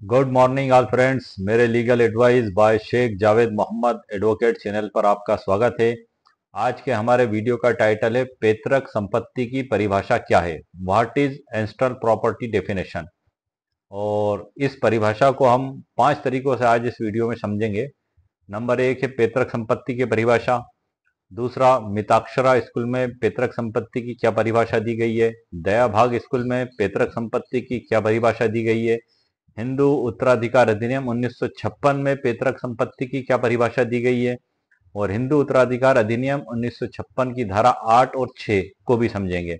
Good morning all friends. मेरे legal advice by Sheikh Javed Mohammed advocate channel पर आपका स्वागत है। आज के हमारे वीडियो का टाइटल है पैतृक संपत्ति की परिभाषा क्या है, what is ancestral property definition. और इस परिभाषा को हम 5 तरीकों से आज इस वीडियो में समझेंगे। नंबर 1 है पैतृक संपत्ति की परिभाषा। दूसरा, मिताक्षरा स्कूल में पैतृक संपत्ति की क्या परिभाषा दी गई है। दया भाग स्कूल में पैतृक संपत्ति की क्या परिभाषा दी गई है। हिंदू उत्तराधिकार अधिनियम 1956 में पैतृक संपत्ति की क्या परिभाषा दी गई है। और हिंदू उत्तराधिकार अधिनियम 1956 की धारा 8 और 6 को भी समझेंगे।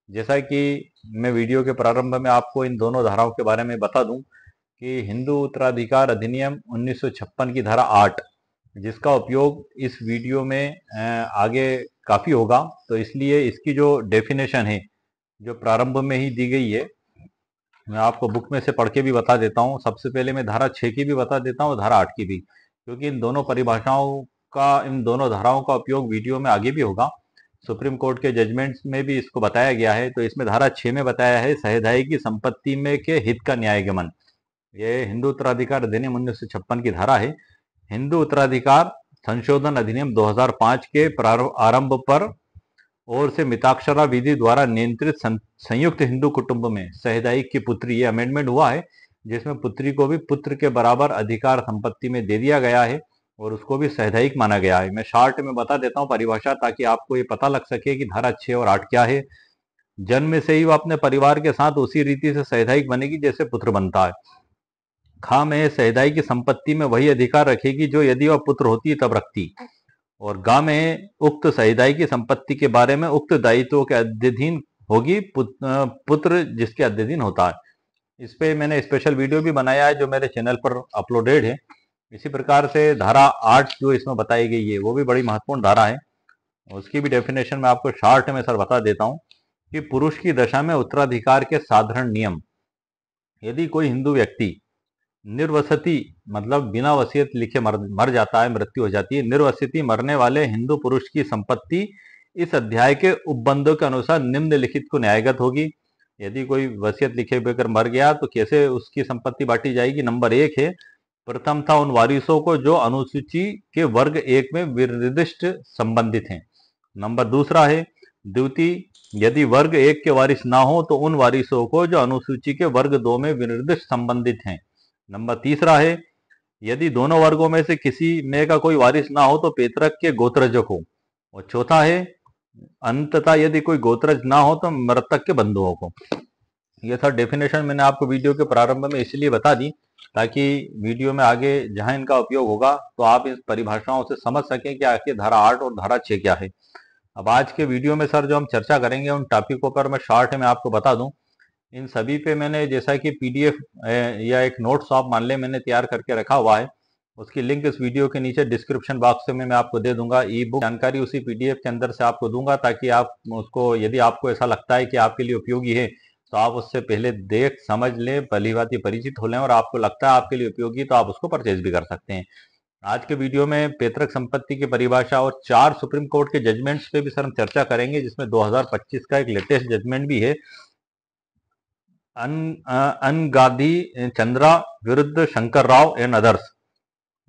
जैसा कि मैं वीडियो के प्रारंभ में आपको इन दोनों धाराओं के बारे में बता दूं कि हिंदू उत्तराधिकार अधिनियम 1956 की धारा 8, जिसका उपयोग इस वीडियो में आगे काफी होगा, तो इसलिए इसकी जो डेफिनेशन है जो प्रारंभ में ही दी गई है, मैं आपको बुक में से पढ़ के भी बता देता हूँ। सबसे पहले मैं धारा 6 की भी बता देता हूँ, धारा 8 की भी, क्योंकि इन दोनों परिभाषाओं का, इन दोनों धाराओं का उपयोग वीडियो में आगे भी होगा। सुप्रीम कोर्ट के जजमेंट्स में भी इसको बताया गया है। तो इसमें धारा 6 में बताया है सहधाई की संपत्ति में के हित का न्यायगमन। ये हिंदू उत्तराधिकार अधिनियम 1956 की धारा है। हिंदू उत्तराधिकार संशोधन अधिनियम 2005 के आरंभ पर और से मिताक्षरा विधि द्वारा नियंत्रित संयुक्त हिंदू कुटुंब में सहदायिक की पुत्री, ये अमेंडमेंट हुआ है जिसमें पुत्री को भी पुत्र के बराबर अधिकार संपत्ति में दे दिया गया है और उसको भी सहदायिक माना गया है। मैं शॉर्ट में बता देता हूँ परिभाषा, ताकि आपको ये पता लग सके कि धारा 6 और 8 क्या है। जन्म से ही वो अपने परिवार के साथ उसी रीति से सहदायिक बनेगी जैसे पुत्र बनता है। खा में सहदाई की संपत्ति में वही अधिकार रखेगी जो यदि वह पुत्र होती तब रखती। और गा में उक्त सहदाई की संपत्ति के बारे में उक्त दायित्वों के अध्ययन होगी पुत्र जिसके अध्ययन होता है। इस पे मैंने स्पेशल वीडियो भी बनाया है जो मेरे चैनल पर अपलोडेड है। इसी प्रकार से धारा 8 जो इसमें बताई गई है वो भी बड़ी महत्वपूर्ण धारा है। उसकी भी डेफिनेशन मैं आपको शॉर्ट में सर बता देता हूँ कि पुरुष की दशा में उत्तराधिकार के साधारण नियम। यदि कोई हिंदू व्यक्ति निर्वसति मतलब बिना वसीयत लिखे मर जाता है, मृत्यु हो जाती है, निर्वसति मरने वाले हिंदू पुरुष की संपत्ति इस अध्याय के उपबंधों के अनुसार निम्नलिखित को न्यायगत होगी। यदि कोई वसीयत लिखे बगैर मर गया तो कैसे उसकी संपत्ति बांटी जाएगी। नंबर 1 है, प्रथम था उन वारिसों को जो अनुसूची के वर्ग 1 में विनिर्दिष्ट संबंधित हैं। नंबर दूसरा है, द्वितीय, यदि वर्ग 1 के वारिस ना हो तो उन वारिसों को जो अनुसूची के वर्ग 2 में विनिर्दिष्ट संबंधित हैं। नंबर तीसरा है, यदि दोनों वर्गों में से किसी में का कोई वारिस ना हो तो पैतृक के गोत्रज को। और चौथा है, अंततः यदि कोई गोत्रज ना हो तो मृतक के बंधुओं को। ये था डेफिनेशन। मैंने आपको वीडियो के प्रारंभ में इसलिए बता दी ताकि वीडियो में आगे जहां इनका उपयोग होगा तो आप इस परिभाषाओं से समझ सकें कि आखिर धारा 8 और धारा 6 क्या है। अब आज के वीडियो में सर जो हम चर्चा करेंगे उन टॉपिकों पर मैं शॉर्ट में आपको बता दूं। इन सभी पे मैंने जैसा कि पीडीएफ या एक नोट्स आप मान ले मैंने तैयार करके रखा हुआ है। उसकी लिंक इस वीडियो के नीचे डिस्क्रिप्शन बॉक्स में मैं आपको दे दूंगा। ई बुक जानकारी उसी पीडीएफ के अंदर से आपको दूंगा ताकि आप उसको, यदि आपको ऐसा लगता है कि आपके लिए उपयोगी है तो आप उससे पहले देख समझ लें, भली भांति परिचित हो लें, और आपको लगता है आपके लिए उपयोगी तो आप उसको परचेज भी कर सकते हैं। आज के वीडियो में पैतृक संपत्ति की परिभाषा और 4 सुप्रीम कोर्ट के जजमेंट्स पे भी सर हम चर्चा करेंगे, जिसमें 2025 का एक लेटेस्ट जजमेंट भी है, अनगादी चंद्रा विरुद्ध शंकर राव एंड अदर्स।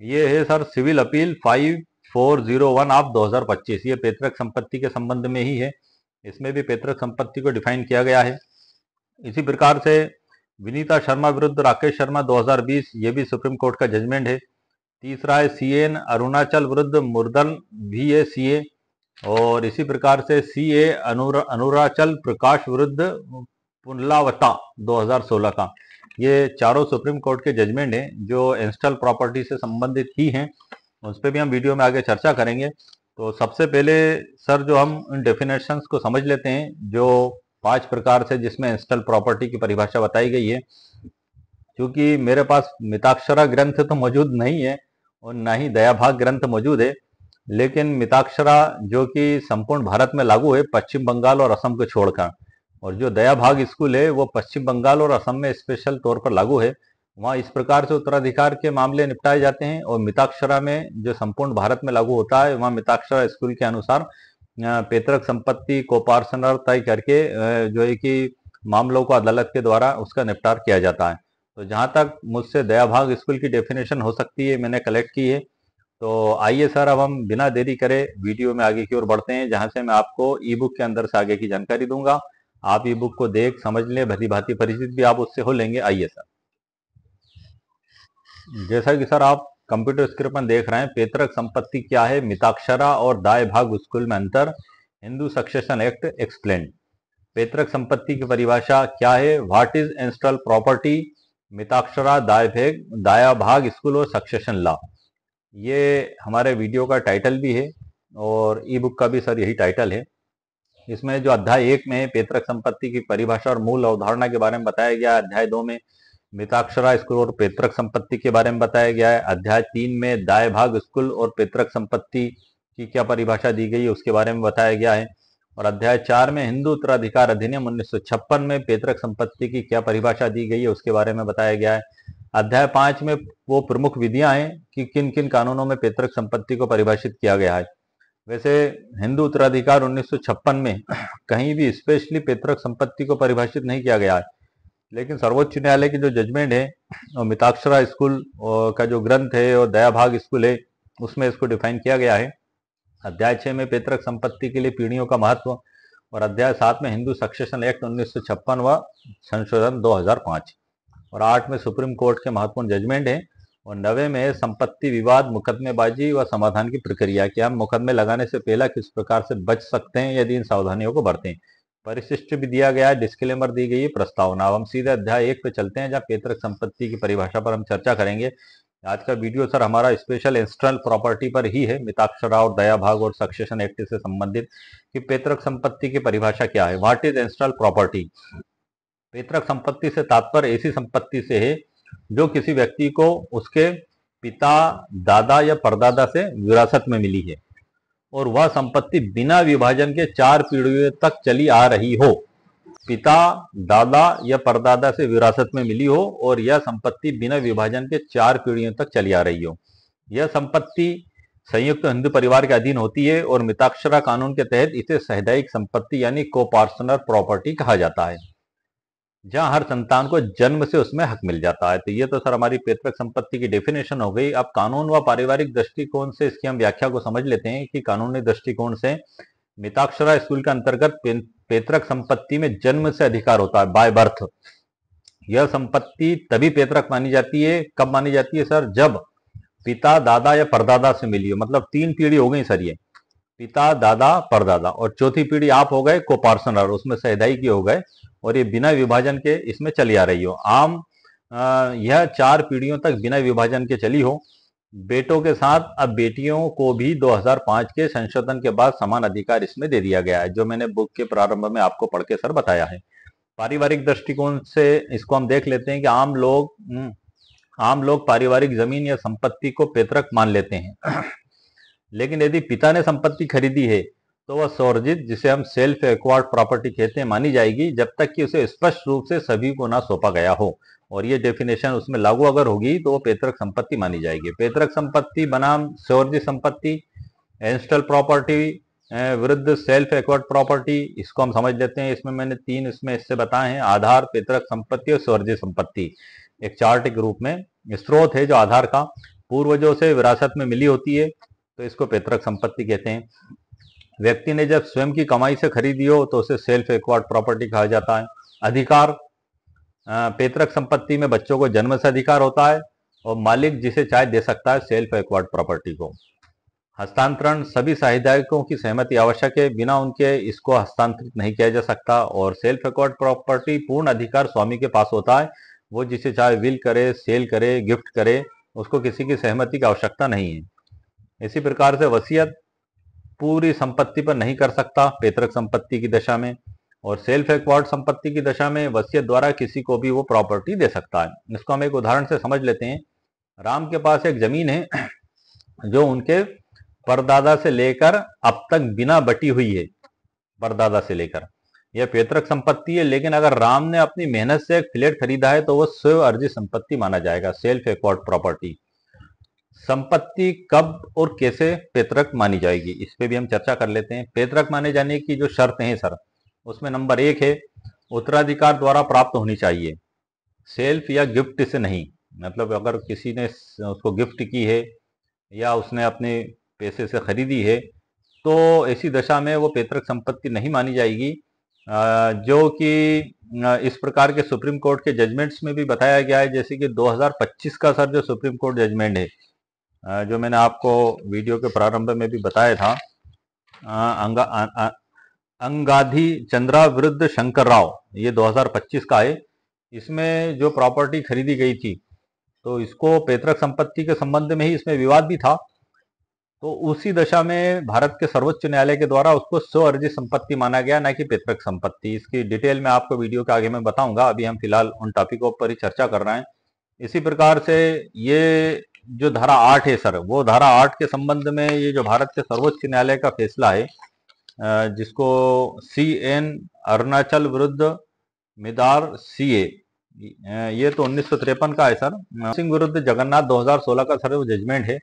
ये है सर सिविल अपील 5401 ऑफ 2025। ये पैतृक संपत्ति के संबंध में ही है। इसमें भी पैतृक संपत्ति को डिफाइन किया गया है। इसी प्रकार से विनीता शर्मा विरुद्ध राकेश शर्मा 2020, ये भी सुप्रीम कोर्ट का जजमेंट है। तीसरा है सीएन अरुणाचल विरुद्ध मुरदल VACA। और इसी प्रकार से CA अनुराचल प्रकाश विरुद्ध पुनलावता 2016 का। ये चारों सुप्रीम कोर्ट के जजमेंट हैं जो एंसेस्ट्रल प्रॉपर्टी से संबंधित ही हैं। उस पर भी हम वीडियो में आगे चर्चा करेंगे। तो सबसे पहले सर जो हम इन डेफिनेशंस को समझ लेते हैं जो 5 प्रकार से जिसमें एंसेस्ट्रल प्रॉपर्टी की परिभाषा बताई गई है। क्योंकि मेरे पास मिताक्षरा ग्रंथ तो मौजूद नहीं है और ना ही दयाभाग ग्रंथ मौजूद है, लेकिन मिताक्षरा जो कि संपूर्ण भारत में लागू है पश्चिम बंगाल और असम को छोड़कर, और जो दया भाग स्कूल है वो पश्चिम बंगाल और असम में स्पेशल तौर पर लागू है। वहाँ इस प्रकार से उत्तराधिकार के मामले निपटाए जाते हैं। और मिताक्षरा में जो संपूर्ण भारत में लागू होता है वहाँ मिताक्षरा स्कूल के अनुसार पैतृक संपत्ति को पार्सनर तय करके जो है कि मामलों को अदालत के द्वारा उसका निपटार किया जाता है। तो जहां तक मुझसे दयाभाग स्कूल की डेफिनेशन हो सकती है मैंने कलेक्ट की है। तो आइए सर, अब हम बिना देरी करे वीडियो में आगे की ओर बढ़ते हैं, जहां से मैं आपको ई बुक के अंदर से आगे की जानकारी दूंगा। आप ई बुक को देख समझ लें, भली भांति परिचित भी आप उससे हो लेंगे। आइए सर, जैसा कि सर आप कंप्यूटर स्क्रीन पर देख रहे हैं, पैतृक संपत्ति क्या है, मिताक्षरा और दाय भाग स्कूल में अंतर, हिंदू सक्सेशन एक्ट एक्सप्लेन। पैतृक संपत्ति की परिभाषा क्या है, what is ancestral property, Mitakshara, दाया भाग स्कूल और सक्सेशन लॉ। ये हमारे वीडियो का टाइटल भी है और ई बुक का भी सर यही टाइटल है। इसमें जो अध्याय 1 में पैतृक संपत्ति की परिभाषा और मूल अवधारणा के बारे में बताया गया, अध्याय 2 में मिताक्षरा स्कूल और पैतृक संपत्ति के बारे में बताया गया है, अध्याय 3 में दाय भाग स्कूल और पैतृक संपत्ति की क्या परिभाषा दी गई है उसके बारे में बताया गया है, और अध्याय 4 में हिंदू उत्तराधिकार अधिनियम 1956 में पैतृक संपत्ति की क्या परिभाषा दी गई है उसके बारे में बताया गया है। अध्याय 5 में वो प्रमुख विधियां हैं कि किन किन कानूनों में पैतृक संपत्ति को परिभाषित किया गया है। वैसे हिंदू उत्तराधिकार 1956 में कहीं भी स्पेशली पैतृक संपत्ति को परिभाषित नहीं किया गया है, लेकिन सर्वोच्च न्यायालय की जो जजमेंट है और मिताक्षरा स्कूल का जो ग्रंथ है और दया भाग स्कूल है उसमें इसको डिफाइन किया गया है। अध्याय 6 में पैतृक संपत्ति के लिए पीढ़ियों का महत्व, और अध्याय 7 में हिंदू सक्सेशन एक्ट 1956 व संशोधन 2005, और 8 में सुप्रीम कोर्ट के महत्वपूर्ण जजमेंट है, और 9 में संपत्ति विवाद, मुकदमेबाजी व समाधान की प्रक्रिया कि हम मुकदमे लगाने से पहले किस प्रकार से बच सकते हैं यदि इन सावधानियों को बरतें। परिशिष्ट भी दिया गया है, डिस्क्लेमर दी गई है, प्रस्तावना। अब हम सीधे अध्याय 1 पे चलते हैं जहाँ पैतृक संपत्ति की परिभाषा पर हम चर्चा करेंगे। आज का वीडियो सर हमारा स्पेशल इंस्ट्रल प्रॉपर्टी पर ही है, मिताक्षरा और दया भाग और सक्सेशन एक्ट से संबंधित कि पैतृक संपत्ति की परिभाषा क्या है, व्हाट इज इंस्ट्रल प्रॉपर्टी। पैतृक संपत्ति से तात्पर्य ऐसी संपत्ति से है जो किसी व्यक्ति को उसके पिता, दादा या परदादा से विरासत में मिली है और वह संपत्ति बिना विभाजन के 4 पीढ़ियों तक चली आ रही हो। पिता, दादा या परदादा से विरासत में मिली हो और यह संपत्ति बिना विभाजन के 4 पीढ़ियों तक चली आ रही हो। यह संपत्ति संयुक्त हिंदू परिवार के अधीन होती है और मिताक्षरा कानून के तहत इसे सहदायिक संपत्ति यानी कोपार्सनल प्रॉपर्टी कहा जाता है, जहां हर संतान को जन्म से उसमें हक मिल जाता है। तो ये तो सर हमारी पैतृक संपत्ति की डेफिनेशन हो गई। अब कानून व पारिवारिक दृष्टिकोण से इसकी हम व्याख्या को समझ लेते हैं कि कानूनी दृष्टिकोण से मिताक्षरा स्कूल के अंतर्गत पैतृक संपत्ति में जन्म से अधिकार होता है, बाय बर्थ। यह संपत्ति तभी पैतृक मानी जाती है, कब मानी जाती है सर, जब पिता, दादा या परदादा से मिली हो। मतलब 3 पीढ़ी हो गई सर, ये पिता, दादा, परदादा, और चौथी पीढ़ी आप हो गए कोपार्सनर, उसमें सहदाई की हो गए, और ये बिना विभाजन के इसमें चली आ रही हो। यह 4 पीढ़ियों तक बिना विभाजन के चली हो। बेटों के साथ अब बेटियों को भी 2005 के संशोधन के बाद समान अधिकार इसमें दे दिया गया है, जो मैंने बुक के प्रारंभ में आपको पढ़ के सर बताया है। पारिवारिक दृष्टिकोण से इसको हम देख लेते हैं कि आम लोग पारिवारिक जमीन या संपत्ति को पैतृक मान लेते हैं लेकिन यदि पिता ने संपत्ति खरीदी है तो वह स्वर्जित, जिसे हम सेल्फ एक्वायर्ड प्रॉपर्टी कहते हैं, मानी जाएगी जब तक कि उसे स्पष्ट रूप से सभी को ना सौंपा गया हो, और ये डेफिनेशन उसमें लागू अगर होगी तो वो पैतृक संपत्ति मानी जाएगी। पैतृक संपत्ति बनाम स्वर्जित संपत्ति, एंसेस्ट्रल प्रॉपर्टी विरुद्ध सेल्फ एक्वायर्ड प्रॉपर्टी, इसको हम समझ लेते हैं। इसमें मैंने 3 इसमें इससे बताए हैं, आधार, पैतृक संपत्ति और स्वर्जित संपत्ति, एक चार्ट के रूप में। स्रोत है जो आधार का पूर्वजों से विरासत में मिली होती है तो इसको पैतृक संपत्ति कहते हैं। व्यक्ति ने जब स्वयं की कमाई से खरीदी हो तो उसे सेल्फ एक्वायर्ड प्रॉपर्टी कहा जाता है। अधिकार, पैतृक संपत्ति में बच्चों को जन्म से अधिकार होता है और मालिक जिसे चाहे दे सकता है सेल्फ एक्वायर्ड प्रॉपर्टी को। हस्तांतरण, सभी साझेदारों की सहमति आवश्यक है, बिना उनके इसको हस्तांतरित नहीं किया जा सकता। और सेल्फ एक्वायर्ड प्रॉपर्टी पूर्ण अधिकार स्वामी के पास होता है, वो जिसे चाहे विल करे, सेल करे, गिफ्ट करे, उसको किसी की सहमति की आवश्यकता नहीं है। इसी प्रकार से वसीयत पूरी संपत्ति पर नहीं कर सकता पैतृक संपत्ति की दशा में, और सेल्फ एक्वायर्ड संपत्ति की दशा में वसीयत द्वारा किसी को भी वो प्रॉपर्टी दे सकता है। इसको हम एक उदाहरण से समझ लेते हैं। राम के पास एक जमीन है जो उनके परदादा से लेकर अब तक बिना बटी हुई है, परदादा से लेकर। यह पैतृक संपत्ति है, लेकिन अगर राम ने अपनी मेहनत से एक फ्लैट खरीदा है तो वह स्व अर्जित संपत्ति माना जाएगा, सेल्फ एक्वायर्ड प्रॉपर्टी। संपत्ति कब और कैसे पैतृक मानी जाएगी, इस पे भी हम चर्चा कर लेते हैं। पैतृक माने जाने की जो शर्त है सर, उसमें नंबर 1 है उत्तराधिकार द्वारा प्राप्त होनी चाहिए। सेल्फ या गिफ्ट से नहीं। मतलब अगर किसी ने उसको गिफ्ट की है या उसने अपने पैसे से खरीदी है तो ऐसी दशा में वो पैतृक संपत्ति नहीं मानी जाएगी। जो कि इस प्रकार के सुप्रीम कोर्ट के जजमेंट्स में भी बताया गया है, जैसे कि 2025 का सर जो सुप्रीम कोर्ट जजमेंट है, जो मैंने आपको वीडियो के प्रारंभ में भी बताया था, अंगाधी चंद्रा विरुद्ध शंकर राव, ये 2025 का है। इसमें जो प्रॉपर्टी खरीदी गई थी तो इसको पैतृक संपत्ति के संबंध में ही इसमें विवाद भी था। तो उसी दशा में भारत के सर्वोच्च न्यायालय के द्वारा उसको स्व अर्जित संपत्ति माना गया, ना कि पैतृक संपत्ति। इसकी डिटेल में आपको वीडियो के आगे में बताऊंगा, अभी हम फिलहाल उन टॉपिकों पर ही चर्चा कर रहे हैं। इसी प्रकार से ये जो धारा 8 है सर, वो धारा 8 के संबंध में ये जो भारत के सर्वोच्च न्यायालय का फैसला है, जिसको CN अरुणाचल विरुद्ध मिदार CA, ये तो 1953 का है सर। सिंह विरुद्ध जगन्नाथ 2016 का सर वो जजमेंट है।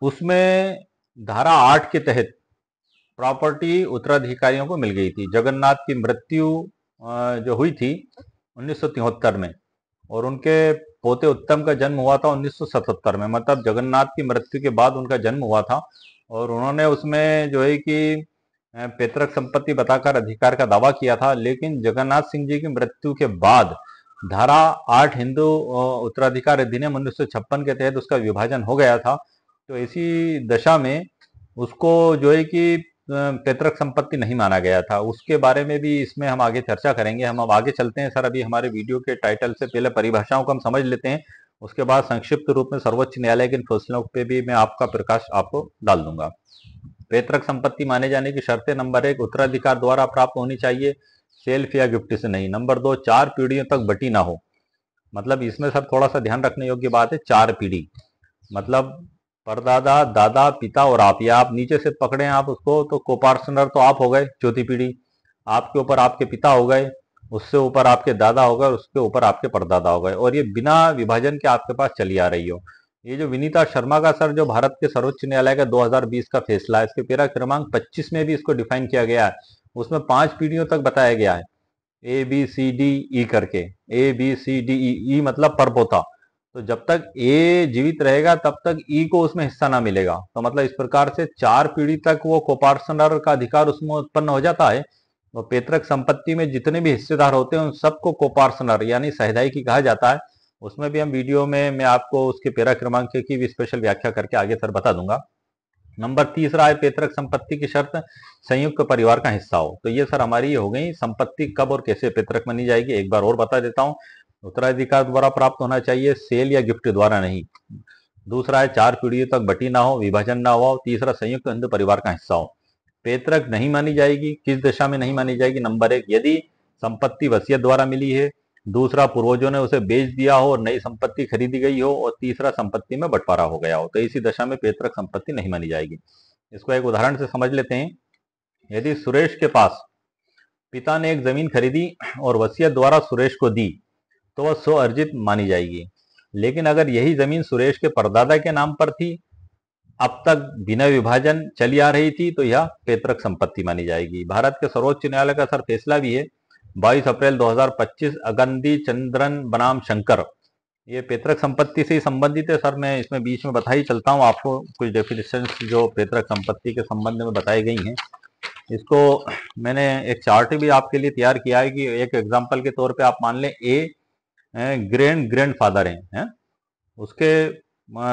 उसमें धारा 8 के तहत प्रॉपर्टी उत्तराधिकारियों को मिल गई थी। जगन्नाथ की मृत्यु जो हुई थी 1973 में, और उनके पोते उत्तम का जन्म हुआ था 1977 में। मतलब जगन्नाथ की मृत्यु के बाद उनका जन्म हुआ था, और उन्होंने उसमें जो है कि पैतृक संपत्ति बताकर अधिकार का दावा किया था। लेकिन जगन्नाथ सिंह जी की मृत्यु के बाद धारा 8 हिंदू उत्तराधिकार अधिनियम 1956 के तहत उसका विभाजन हो गया था। तो इसी दशा में उसको जो है कि पैतृक संपत्ति नहीं माना गया था। उसके बारे में भी इसमें हम आगे चर्चा करेंगे। हम अब आगे चलते हैं सर। अभी हमारे वीडियो के टाइटल से पहले परिभाषाओं को हम समझ लेते हैं, उसके बाद संक्षिप्त रूप में सर्वोच्च न्यायालय के इन फैसलों पे भी मैं आपका प्रकाश आपको डाल दूंगा। पैतृक संपत्ति माने जाने की शर्तें: नंबर 1, उत्तराधिकार द्वारा प्राप्त होनी चाहिए, सेल्फ या गिफ्ट से नहीं। नंबर 2, 4 पीढ़ियों तक बटी ना हो। मतलब इसमें सर थोड़ा सा ध्यान रखने योग्य बात है, 4 पीढ़ी, मतलब परदादा, दादा, पिता और आप, या आप नीचे से पकड़े आप उसको तो कोपार्सनर तो आप हो गए, चौथी पीढ़ी। आपके ऊपर आपके पिता हो गए, उससे ऊपर आपके दादा हो गए, उसके ऊपर आपके परदादा हो गए, और ये बिना विभाजन के आपके पास चली आ रही हो। ये जो विनीता शर्मा का सर जो भारत के सर्वोच्च न्यायालय का 2020 का फैसला है, इसके पैरा क्रमांक 25 में भी इसको डिफाइन किया गया है। उसमें 5 पीढ़ियों तक बताया गया है, ABCDE करके। ABCDE मतलब परपोता। तो जब तक ए जीवित रहेगा तब तक ई को उसमें हिस्सा ना मिलेगा। तो मतलब इस प्रकार से 4 पीढ़ी तक वो कोपार्सनर का अधिकार उसमें उत्पन्न हो जाता है। और पैतृक संपत्ति में जितने भी हिस्सेदार होते हैं उन सबको कोपार्सनर यानी सहदायकी कहा जाता है। उसमें भी हम वीडियो में मैं आपको उसके पैरा क्रमांक की भी स्पेशल व्याख्या करके आगे सर बता दूंगा। नंबर 3 है पैतृक संपत्ति की शर्त, संयुक्त परिवार का हिस्सा हो। तो ये सर हमारी हो गई संपत्ति कब और कैसे पैतृक मानी जाएगी। एक बार और बता देता हूं, उत्तराधिकार द्वारा प्राप्त होना चाहिए, सेल या गिफ्ट द्वारा नहीं। दूसरा है 4 पीढ़ियों तक बटी ना हो, विभाजन ना हो। तीसरा संयुक्त हिंदू परिवार का हिस्सा हो। पैतृक नहीं मानी जाएगी, किस दशा में नहीं मानी जाएगी? नंबर 1, यदि संपत्ति वसीयत द्वारा मिली है। दूसरा, पूर्वजों ने उसे बेच दिया हो और नई संपत्ति खरीदी गई हो। और तीसरा, संपत्ति में बंटवारा हो गया हो। तो इसी दशा में पैतृक संपत्ति नहीं मानी जाएगी। इसको एक उदाहरण से समझ लेते हैं। यदि सुरेश के पास पिता ने एक जमीन खरीदी और वसीयत द्वारा सुरेश को दी तो वह स्व अर्जित मानी जाएगी। लेकिन अगर यही जमीन सुरेश के परदादा के नाम पर थी, अब तक बिना विभाजन चली आ रही थी, तो यह पैतृक संपत्ति मानी जाएगी। भारत के सर्वोच्च न्यायालय का सर फैसला भी है 22 अप्रैल 2025, अगंदी चंद्रन बनाम शंकर। ये पैतृक संपत्ति से ही संबंधित है सर। मैं इसमें बीच में बता ही चलता हूँ आपको कुछ डेफिनेशन जो पैतृक संपत्ति के संबंध में बताई गई हैं। इसको मैंने एक चार्ट भी आपके लिए तैयार किया है कि एक एग्जाम्पल के तौर पे आप मान लें ए ग्रैंड फादर हैं, उसके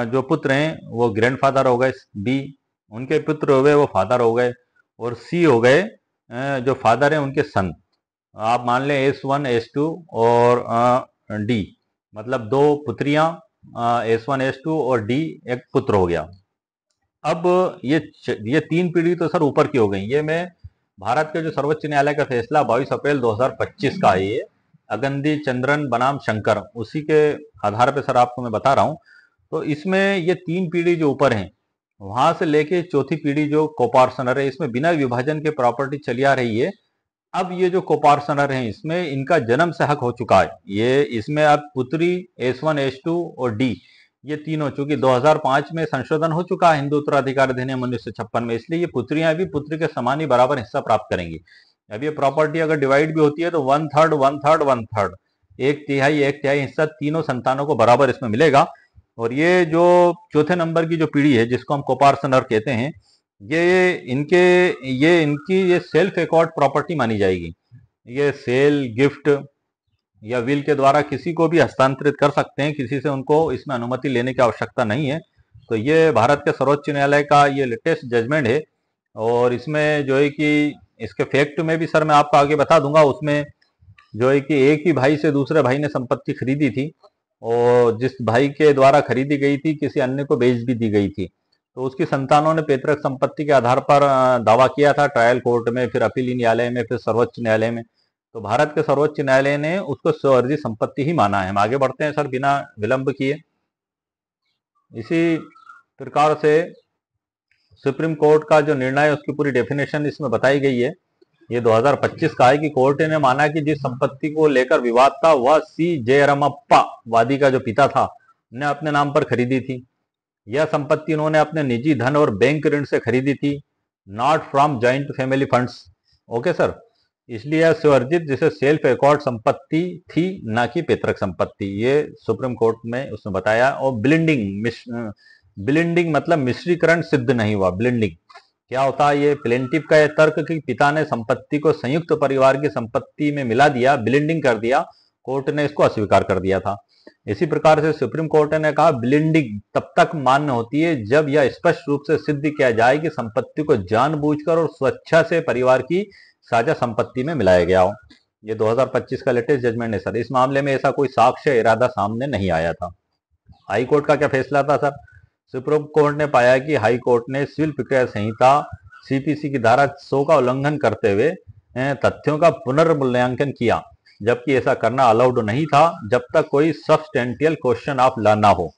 जो पुत्र हैं वो ग्रैंड फादर हो गए, बी उनके पुत्र हो गए वो फादर हो गए, और सी हो गए जो फादर हैं उनके सन। आप मान लें S1 S2 और डी, मतलब 2 पुत्रियां, S1 S2 और डी एक पुत्र हो गया। अब ये 3 पीढ़ी तो सर ऊपर की हो गई। ये मैं भारत के जो सर्वोच्च न्यायालय का फैसला 22 अप्रैल 2025 का है, ये अगंदी चंद्रन बनाम शंकर, उसी के आधार पे सर आपको मैं बता रहा हूं। तो इसमें ये 3 पीढ़ी जो ऊपर हैं, वहां से लेके चौथी पीढ़ी जो कोपार्सनर है, इसमें बिना विभाजन के प्रॉपर्टी चली आ रही है। अब ये जो कोपार्सनर हैं इसमें इनका जन्म से हक हो चुका है। ये इसमें अब पुत्री S1 S2 और डी, ये तीनों, चूंकि 2005 में संशोधन हो चुका है हिंदू उत्तराधिकार अधिनियम 1956 में, इसलिए ये पुत्रियां भी पुत्र के समान ही बराबर हिस्सा प्राप्त करेंगी। अब ये प्रॉपर्टी अगर डिवाइड भी होती है तो 1/3 1/3 1/3, एक तिहाई हिस्सा तीनों संतानों को बराबर इसमें मिलेगा। और ये जो चौथे नंबर की जो पीढ़ी है, जिसको हम कोपार्सनर कहते हैं, ये सेल्फ एकॉर्ड प्रॉपर्टी मानी जाएगी। ये सेल, गिफ्ट या विल के द्वारा किसी को भी हस्तांतरित कर सकते हैं, किसी से उनको इसमें अनुमति लेने की आवश्यकता नहीं है। तो ये भारत के सर्वोच्च न्यायालय का ये लेटेस्ट जजमेंट है। और इसमें जो है कि इसके फैक्ट में भी सर मैं आपको आगे बता दूंगा। उसमें जो है कि एक ही भाई से दूसरे भाई ने संपत्ति खरीदी थी, और जिस भाई के द्वारा खरीदी गई थी किसी अन्य को बेच भी दी गई थी। तो उसकी संतानों ने पैतृक संपत्ति के आधार पर दावा किया था ट्रायल कोर्ट में, फिर अपीली न्यायालय में, फिर सर्वोच्च न्यायालय में। तो भारत के सर्वोच्च न्यायालय ने उसको स्वअर्जी संपत्ति ही माना है। हम आगे बढ़ते हैं सर बिना विलंब किए। इसी प्रकार से सुप्रीम कोर्ट का जो निर्णय है उसकी पूरी डेफिनेशन इसमें बताई गई है। ये 2025 का है कि कोर्ट ने माना कि जिस संपत्ति को लेकर विवाद था वह सी जयरामप्पा वादी का जो पिता था ने अपने नाम पर खरीदी थी। यह संपत्ति उन्होंने अपने निजी धन और बैंक ऋण से खरीदी थी, not from joint family funds. Okay sir, इसलिए यह स्वअर्जित जिसे सेल्फ एकॉर्ड संपत्ति थी, ना कि पैतृक संपत्ति। ये सुप्रीम कोर्ट में उसने बताया। और ब्लिंडिंग मतलब मिश्रीकरण सिद्ध नहीं हुआ। ब्लिंडिंग क्या होता है? ये प्लेंटिव का यह तर्क कि पिता ने संपत्ति को संयुक्त परिवार की संपत्ति में मिला दिया, ब्लिंडिंग कर दिया, कोर्ट ने इसको अस्वीकार कर दिया था। इसी प्रकार से सुप्रीम कोर्ट ने कहा ब्लिंडिंग तब तक मान्य होती है जब यह स्पष्ट रूप से सिद्ध किया जाए कि संपत्ति को जानबूझकर और स्वेच्छा से परिवार की साझा संपत्ति में मिलाया गया हो। ये 2025 का लेटेस्ट जजमेंट है सर। इस मामले में ऐसा कोई साक्ष्य इरादा सामने नहीं आया था। हाई कोर्ट का क्या फैसला था सर? सुप्रीम कोर्ट ने पाया कि हाई कोर्ट ने सिविल प्रक्रिया संहिता सीपीसी की धारा 100 का उल्लंघन करते हुए तथ्यों का पुनर्मूल्यांकन किया, जबकि ऐसा करना अलाउड नहीं था जब तक कोई सब्सटेंटियल क्वेश्चन ऑफ लॉ ना हो।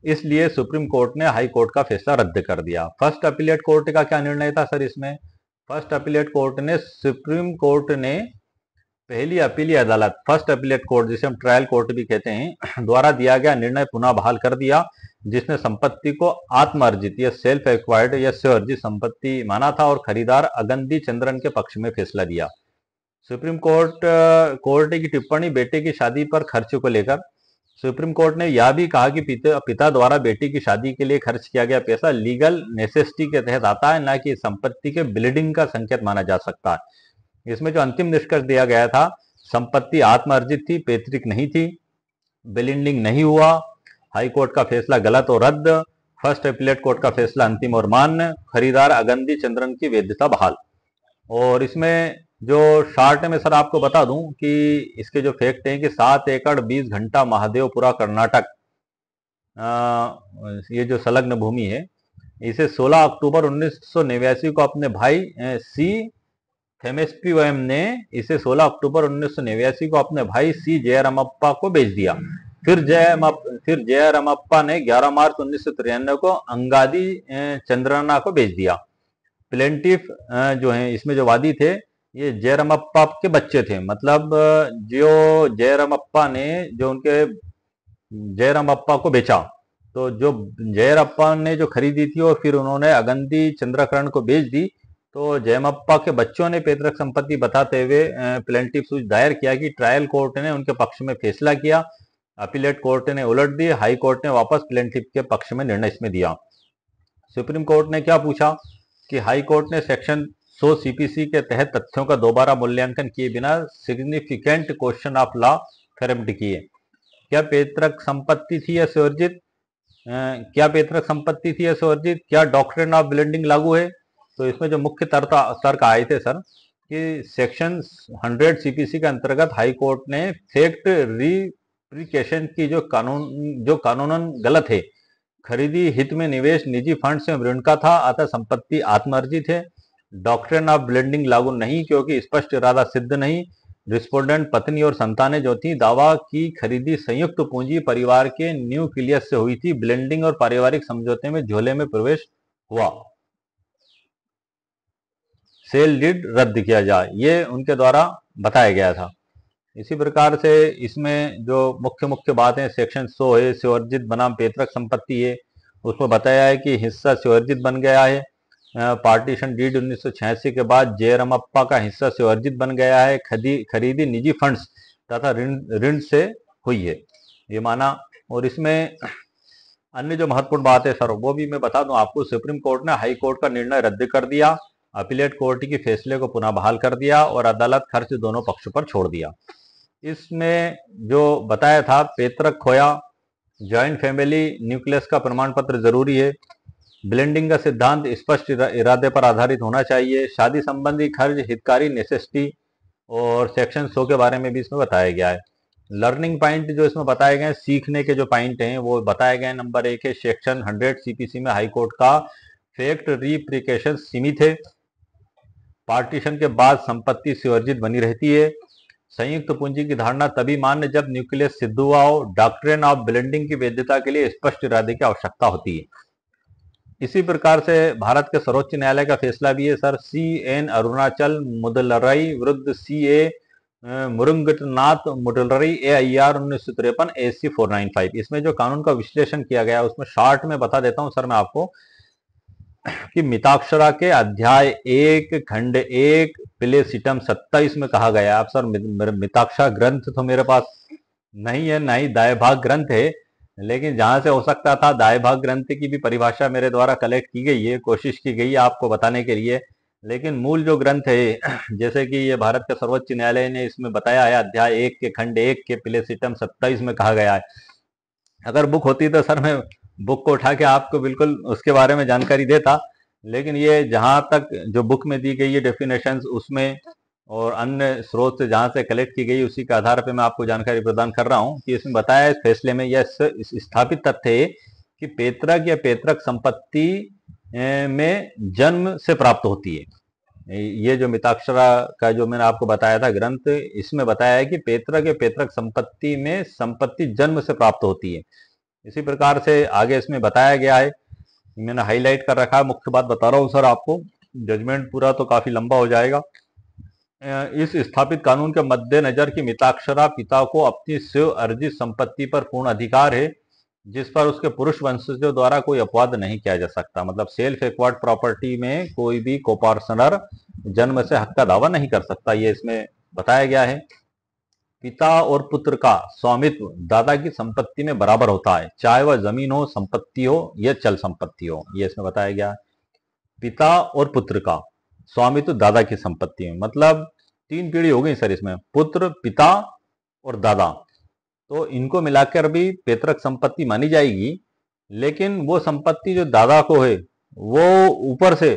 इसलिए सुप्रीम कोर्ट ने हाई कोर्ट का फैसला रद्द कर दिया। फर्स्ट अपीलेट कोर्ट का क्या निर्णय था सर इसमें? फर्स्ट अपीलेट कोर्ट ने सुप्रीम कोर्ट ने पहली अपीली अदालत, फर्स्ट अपीलेट कोर्ट जिसे हम ट्रायल कोर्ट भी कहते हैं, द्वारा दिया गया निर्णय पुनः बहाल कर दिया, जिसने संपत्ति को आत्मार्जित या सेल्फ एक्वायर्ड या स्वअर्जित संपत्ति माना था और खरीदार अगंदी चंद्रन के पक्ष में फैसला दिया। सुप्रीम कोर्ट की टिप्पणी बेटे की शादी पर खर्च को लेकर, सुप्रीम कोर्ट ने यह भी कहा कि पिता द्वारा बेटी की शादी के लिए खर्च किया गया पैसा लीगल नेसेसिटी के तहत आता है, ना कि संपत्ति के ब्लीडिंग का संकेत माना जा सकता है। इसमें जो अंतिम निष्कर्ष दिया गया था, संपत्ति आत्मार्जित थी, पैतृक नहीं थी, ब्लीडिंग नहीं हुआ। हाई कोर्ट का फैसला गलत और रद्द। फर्स्ट अपीलेट कोर्ट का फैसला अंतिम और मान्य। खरीदार अगंदी चंद्रन की वैधता बहाल। और इसमें जो शार्ट में सर आपको बता दूं कि इसके जो फैक्ट हैं कि 7 एकड़ 20 घंटा महादेवपुरा कर्नाटक, ये जो संलग्न भूमि है, इसे 16 अक्टूबर 1989 को अपने भाई सी थेमेस्पिवम ने इसे 16 अक्टूबर 1989 को अपने भाई सी जयरामप्पा को बेच दिया। फिर जयरामप्पा ने 11 मार्च 1993 को अंगादी चंद्रना को बेच दिया। प्लेंटिफ जो है इसमें जो वादी थे, ये जयरामप्पा के बच्चे थे। मतलब जो जयरामप्पा ने जो उनके जयरामप्पा को बेचा, तो जो जयरामप्पा ने जो खरीदी थी और फिर उन्होंने अगंदी चंद्रकरण को बेच दी, तो जयरामप्पा के बच्चों ने पैतृक संपत्ति बताते हुए प्लेंटिफ सूट दायर किया कि ट्रायल कोर्ट ने उनके पक्ष में फैसला किया, अपीलेट कोर्ट ने उलट दी, हाई कोर्ट ने वापस प्लेंटिफ के पक्ष में निर्णय इसमें दिया। सुप्रीम कोर्ट ने क्या पूछा कि हाई कोर्ट ने सेक्शन 100 सीपीसी के तहत तथ्यों का दोबारा मूल्यांकन किए बिना significant question of law framed किए। क्या पैतृक संपत्ति थी या स्वअर्जित? क्या डॉक्ट्रिन ऑफ ब्लेंडिंग लागू है? तो इसमें जो मुख्य तर्क आए थे सर कि सेक्शन 100 सीपीसी के अंतर्गत हाई कोर्ट ने फैक्ट रिप्रिकेशन की जो कानूनन गलत है, खरीदी हित में निवेश निजी फंड से ऋण का था, अतः संपत्ति आत्मार्जित है। डॉक्ट्रिन ऑफ ब्लेंडिंग लागू नहीं क्योंकि स्पष्ट इरादा सिद्ध नहीं। रिस्पोंडेंट पत्नी और संतानें जो थी, दावा की खरीदी संयुक्त पूंजी परिवार के न्यूक्लियस से हुई थी। ब्लेंडिंग और पारिवारिक समझौते में झोले में प्रवेश हुआ। सेल डीड रद्द किया जाए, ये उनके द्वारा बताया गया था। इसी प्रकार से इसमें जो मुख्य बातें, सेक्शन 100 है स्वअर्जित बनाम पैतृक संपत्ति है, उसमें बताया है कि हिस्सा स्वअर्जित बन गया है। पार्टीशन डीड 1986 के बाद जयरामप्पा का हिस्सा स्वअर्जित बन गया है। खरीदी निजी फंड्स तथा ऋण ऋण से हुई है, ये माना। और इसमें अन्य जो महत्वपूर्ण बात है सर वो भी मैं बता दूं आपको। सुप्रीम कोर्ट ने हाई कोर्ट का निर्णय रद्द कर दिया, अपीलेट कोर्ट के फैसले को पुनः बहाल कर दिया और अदालत खर्च दोनों पक्षों पर छोड़ दिया। इसमें जो बताया था पैतृक खोया, ज्वाइंट फैमिली न्यूक्लियस का प्रमाण पत्र जरूरी है, ब्लेंडिंग का सिद्धांत स्पष्ट इरादे पर आधारित होना चाहिए, शादी संबंधी खर्च हितकारी नेसेसिटी और सेक्शन 100 के बारे में भी इसमें बताया गया है। लर्निंग पॉइंट जो इसमें बताए गए हैं, सीखने के जो पॉइंट हैं वो बताए गए हैं। नंबर 1 है सेक्शन 100 सीपीसी में हाई कोर्ट का फैक्ट रिप्रिकेशन सीमित है, पार्टीशन के बाद संपत्ति सुवर्जित बनी रहती है, संयुक्त पूंजी की धारणा तभी मान्य जब न्यूक्लियस सिद्ध हुआ हो, डॉक्ट्रिन ऑफ ब्लेंडिंग की वैधता के लिए स्पष्ट इरादे की आवश्यकता होती है। इसी प्रकार से भारत के सर्वोच्च न्यायालय का फैसला भी है सर, CN अरुणाचल मुदलरई विरुद्ध CA मुरुंगनाथ मुदलरई AIR 1953 AC 495। इसमें जो कानून का विश्लेषण किया गया है उसमें शॉर्ट में बता देता हूं सर मैं आपको कि मिताक्षरा के अध्याय 1 खंड 1 प्लेसिटम 27 में कहा गया। अब सर मिताक्षरा ग्रंथ तो मेरे पास नहीं है, ना ही दाय भाग ग्रंथ है, लेकिन जहां से हो सकता था दाय भाग ग्रंथ की भी परिभाषा मेरे द्वारा कलेक्ट की गई है, कोशिश की गई है आपको बताने के लिए। लेकिन मूल जो ग्रंथ है जैसे कि ये भारत के सर्वोच्च न्यायालय ने इसमें बताया है, अध्याय 1 के खंड 1 के प्लेसिटम 27 में कहा गया है। अगर बुक होती तो सर मैं बुक को उठा के आपको बिल्कुल उसके बारे में जानकारी देता, लेकिन ये जहां तक जो बुक में दी गई है डेफिनेशंस उसमें और अन्य स्रोत से जहां से कलेक्ट की गई उसी के आधार पर मैं आपको जानकारी प्रदान कर रहा हूं कि इसमें बताया इस फैसले में यह स्थापित तथ्य है कि पैतृक या पैतृक संपत्ति में जन्म से प्राप्त होती है। ये जो मिताक्षरा का जो मैंने आपको बताया था ग्रंथ, इसमें बताया है कि पैतृक या पैतृक संपत्ति में संपत्ति जन्म से प्राप्त होती है। इसी प्रकार से आगे इसमें बताया गया है, मैंने हाईलाइट कर रखा है, मुख्य बात बता रहा हूं सर आपको, जजमेंट पूरा तो काफी लंबा हो जाएगा। इस स्थापित कानून के मद्देनजर की मिताक्षरा पिता को अपनी स्व अर्जित संपत्ति पर पूर्ण अधिकार है जिस पर उसके पुरुष वंशजों द्वारा कोई अपवाद नहीं किया जा सकता। मतलब सेल्फ एक्वायर्ड प्रॉपर्टी में कोई भी कोपार्सनर जन्म से हक का दावा नहीं कर सकता, ये इसमें बताया गया है। पिता और पुत्र का स्वामित्व दादा की संपत्ति में बराबर होता है, चाहे वह जमीन हो, संपत्ति हो या चल संपत्ति हो, ये इसमें बताया गया है। पिता और पुत्र का स्वामित्व दादा की संपत्ति में, मतलब 3 पीढ़ी हो गई सर इसमें, पुत्र, पिता और दादा, तो इनको मिलाकर भी पैतृक संपत्ति मानी जाएगी। लेकिन वो संपत्ति जो दादा को है वो ऊपर से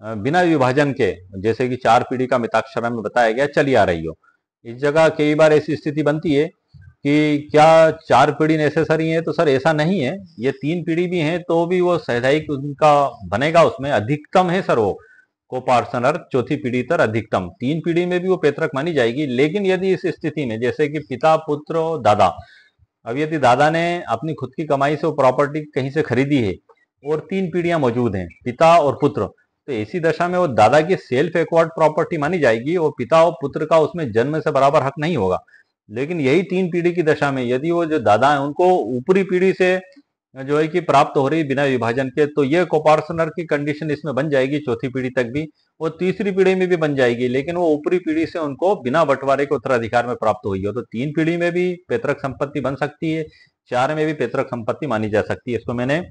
बिना विभाजन के, जैसे कि 4 पीढ़ी का मिताक्षरा में बताया गया, चली आ रही हो। इस जगह कई बार ऐसी स्थिति बनती है कि क्या 4 पीढ़ी नेसेसरी है, तो सर ऐसा नहीं है, ये 3 पीढ़ी भी हैं तो भी वो सैद्धांतिक उनका बनेगा, उसमें अधिकतम है सर वो कोपार्सनर 4थी पीढ़ी तक अधिकतम, 3 पीढ़ी में भी वो पैतृक मानी जाएगी। लेकिन यदि इस स्थिति में जैसे कि पिता, पुत्र और दादा, अब यदि दादा ने अपनी खुद की कमाई से वो प्रॉपर्टी कहीं से खरीदी है और 3 पीढ़ियां मौजूद हैं, पिता और पुत्र, तो ऐसी दशा में वो दादा की सेल्फ एक्वायर्ड प्रॉपर्टी मानी जाएगी और पिता और पुत्र का उसमें जन्म से बराबर हक नहीं होगा। लेकिन यही 3 पीढ़ी की दशा में यदि वो जो दादा है उनको ऊपरी पीढ़ी से जो है कि प्राप्त हो रही बिना विभाजन के, तो ये कोपार्सनर की कंडीशन इसमें बन जाएगी 4थी पीढ़ी तक भी, और 3री पीढ़ी में भी बन जाएगी। लेकिन वो ऊपरी पीढ़ी से उनको बिना बंटवारे के उत्तराधिकार में प्राप्त हुई हो, तो 3 पीढ़ी में भी पैतृक संपत्ति बन सकती है, 4 में भी पैतृक संपत्ति मानी जा सकती है। इसको मैंने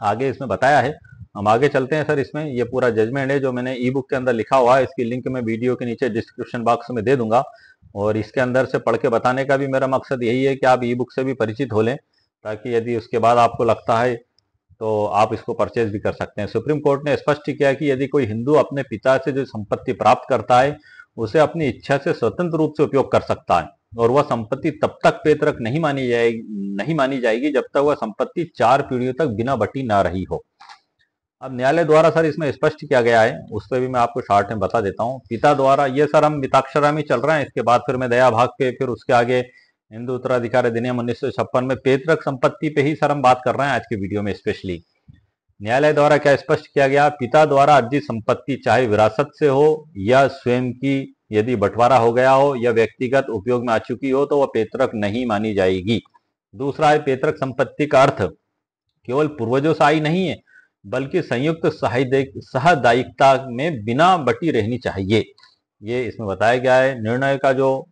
आगे इसमें बताया है। हम आगे चलते हैं सर। इसमें ये पूरा जजमेंट है जो मैंने ई बुक के अंदर लिखा हुआ है, इसकी लिंक मैं वीडियो के नीचे डिस्क्रिप्शन बॉक्स में दे दूंगा, और इसके अंदर से पढ़ के बताने का भी मेरा मकसद यही है कि आप ई बुक से भी परिचित हो लें, ताकि यदि उसके बाद आपको लगता है तो आप इसको परचेज भी कर सकते हैं। सुप्रीम कोर्ट ने स्पष्ट किया कि यदि कोई हिंदू अपने पिता से जो संपत्ति प्राप्त करता है उसे अपनी इच्छा से स्वतंत्र रूप से उपयोग कर सकता है, और वह संपत्ति तब तक पैतृक नहीं मानी जाएगी जब तक वह संपत्ति 4 पीढ़ियों तक बिना बटी ना रही हो। अब न्यायालय द्वारा सर इसमें स्पष्ट किया गया है, उस पर भी मैं आपको शॉर्ट में बता देता हूँ। पिता द्वारा, ये सर हम मिताक्षरा में चल रहे हैं, इसके बाद फिर मैं दया भाग पे, फिर उसके आगे हिंदू उत्तराधिकार अधिनियम 1956 में पैतृक संपत्ति पे ही सर हम बात कर रहे हैं आज के वीडियो में स्पेशली। न्यायालय द्वारा क्या स्पष्ट किया गया, पिता द्वारा अर्जित संपत्ति चाहे विरासत से हो या स्वयं की यदि बंटवारा हो गया हो या व्यक्तिगत उपयोग में आ चुकी हो तो वह पैतृक नहीं मानी जाएगी। दूसरा है, पैतृक संपत्ति का अर्थ केवल पूर्वजों से आई नहीं है बल्कि संयुक्त सहदायिकता में बिना बटी रहनी चाहिए, ये इसमें बताया गया है। निर्णय का जो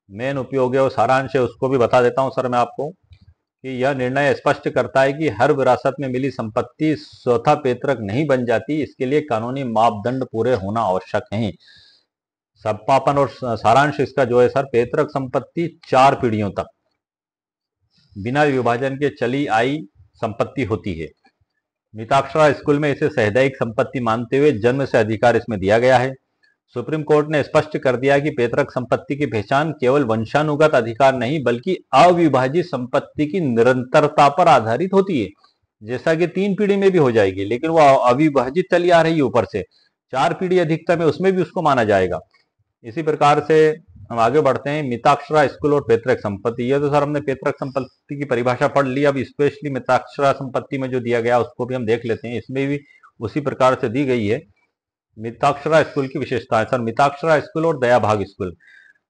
मेन उपयोग है और सारांश है उसको भी बता देता हूं सर मैं आपको कि यह निर्णय स्पष्ट करता है कि हर विरासत में मिली संपत्ति स्वतः पैतृक नहीं बन जाती, इसके लिए कानूनी मापदंड पूरे होना आवश्यक है। सत्पापन और सारांश इसका जो है सर, पैतृक संपत्ति 4 पीढ़ियों तक बिना विभाजन के चली आई संपत्ति होती है। मिताक्षरा स्कूल में इसे सैद्धांतिक संपत्ति मानते हुए जन्म से अधिकार इसमें दिया गया है। सुप्रीम कोर्ट ने स्पष्ट कर दिया कि पैतृक संपत्ति की पहचान केवल वंशानुगत अधिकार नहीं बल्कि अविभाजित संपत्ति की निरंतरता पर आधारित होती है। जैसा कि 3 पीढ़ी में भी हो जाएगी, लेकिन वो अविभाजित चली आ रही है ऊपर से, 4 पीढ़ी अधिकतम है उसमें भी उसको माना जाएगा। इसी प्रकार से हम आगे बढ़ते हैं। मिताक्षरा स्कूल और पैतृक संपत्ति, ये तो सर हमने पैतृक संपत्ति की परिभाषा पढ़ ली। अब स्पेशली मिताक्षरा संपत्ति में जो दिया गया उसको भी हम देख लेते हैं। इसमें भी उसी प्रकार से दी गई है। मिताक्षरा स्कूल की विशेषताएं सर, मिताक्षरा स्कूल और दयाभाग स्कूल।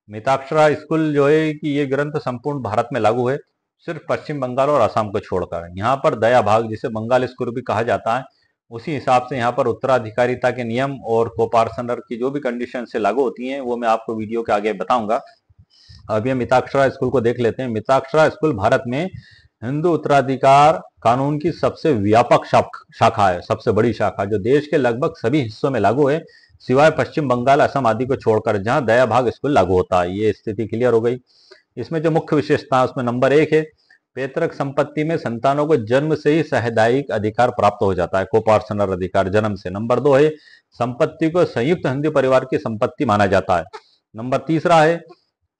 मिताक्षरा स्कूल जो है कि ये ग्रंथ संपूर्ण भारत में लागू है, सिर्फ पश्चिम बंगाल और असम को छोड़कर। यहाँ पर दयाभाग, जिसे बंगाल स्कूल भी कहा जाता है, उसी हिसाब से यहाँ पर उत्तराधिकारिता के नियम और कोपार्सनर की जो भी कंडीशन से लागू होती हैं वो मैं आपको वीडियो के आगे बताऊंगा। अब ये मिताक्षरा स्कूल को देख लेते हैं। मिताक्षरा स्कूल भारत में हिंदू उत्तराधिकार कानून की सबसे व्यापक शाखा है, सबसे बड़ी शाखा, जो देश के लगभग सभी हिस्सों में लागू है सिवाय पश्चिम बंगाल, असम आदि को छोड़कर, जहां दयाभाग स्कूल लागू होता है। ये स्थिति क्लियर हो गई। इसमें जो मुख्य विशेषता है उसमें नंबर 1 है, पैतृक संपत्ति में संतानों को जन्म से ही सैद्धांतिक अधिकार प्राप्त हो जाता है, कोपार्सनर अधिकार जन्म से। नंबर 2 है, संपत्ति को संयुक्त हिंदू परिवार की संपत्ति माना जाता है। नंबर तीसरा है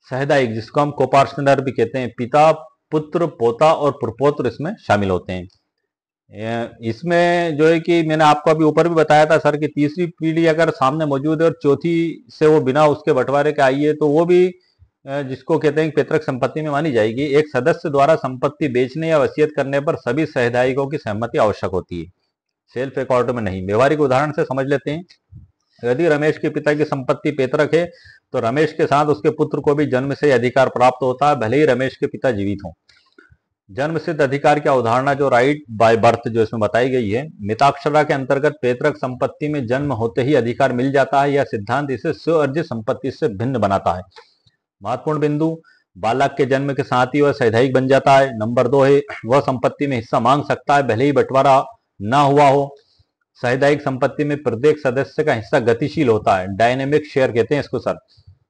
सैद्धांतिक, जिसको हम कोपार्सनर भी कहते हैं, पिता, पुत्र, पोता और प्रपोत्र इसमें शामिल होते हैं। इसमें जो है कि मैंने आपको अभी ऊपर भी बताया था सर कि तीसरी पीढ़ी अगर सामने मौजूद है और चौथी से वो बिना उसके बंटवारे के आई है तो वो भी जिसको कहते हैं पैतृक संपत्ति में मानी जाएगी। एक सदस्य द्वारा संपत्ति बेचने या वसीयत करने पर सभी सैद्धांतिकों की सहमति आवश्यक होती है, सेल्फ अकॉर्ड में नहीं। व्यवहारिक उदाहरण से समझ लेते हैं। यदि रमेश के पिता की संपत्ति पैतृक है तो रमेश के साथ उसके पुत्र को भी जन्म से अधिकार प्राप्त होता है, भले ही रमेश के पिता जीवित हों। जन्म सिद्ध अधिकार की अवधारणा जो राइट बाय बर्थ जो इसमें बताई गई है, मिताक्षरा के अंतर्गत पैतृक संपत्ति में जन्म होते ही अधिकार मिल जाता है। यह सिद्धांत इसे स्व-अर्जित संपत्ति से भिन्न बनाता है। महत्वपूर्ण बिंदु, बालक के जन्म के साथ ही वह सैद्धांतिक बन जाता है। नंबर 2 है, वह संपत्ति में हिस्सा मांग सकता है भले ही बंटवारा ना हुआ हो। सैद्धांतिक संपत्ति में प्रत्येक सदस्य का हिस्सा गतिशील होता है, डायनेमिक शेयर कहते हैं इसको सर।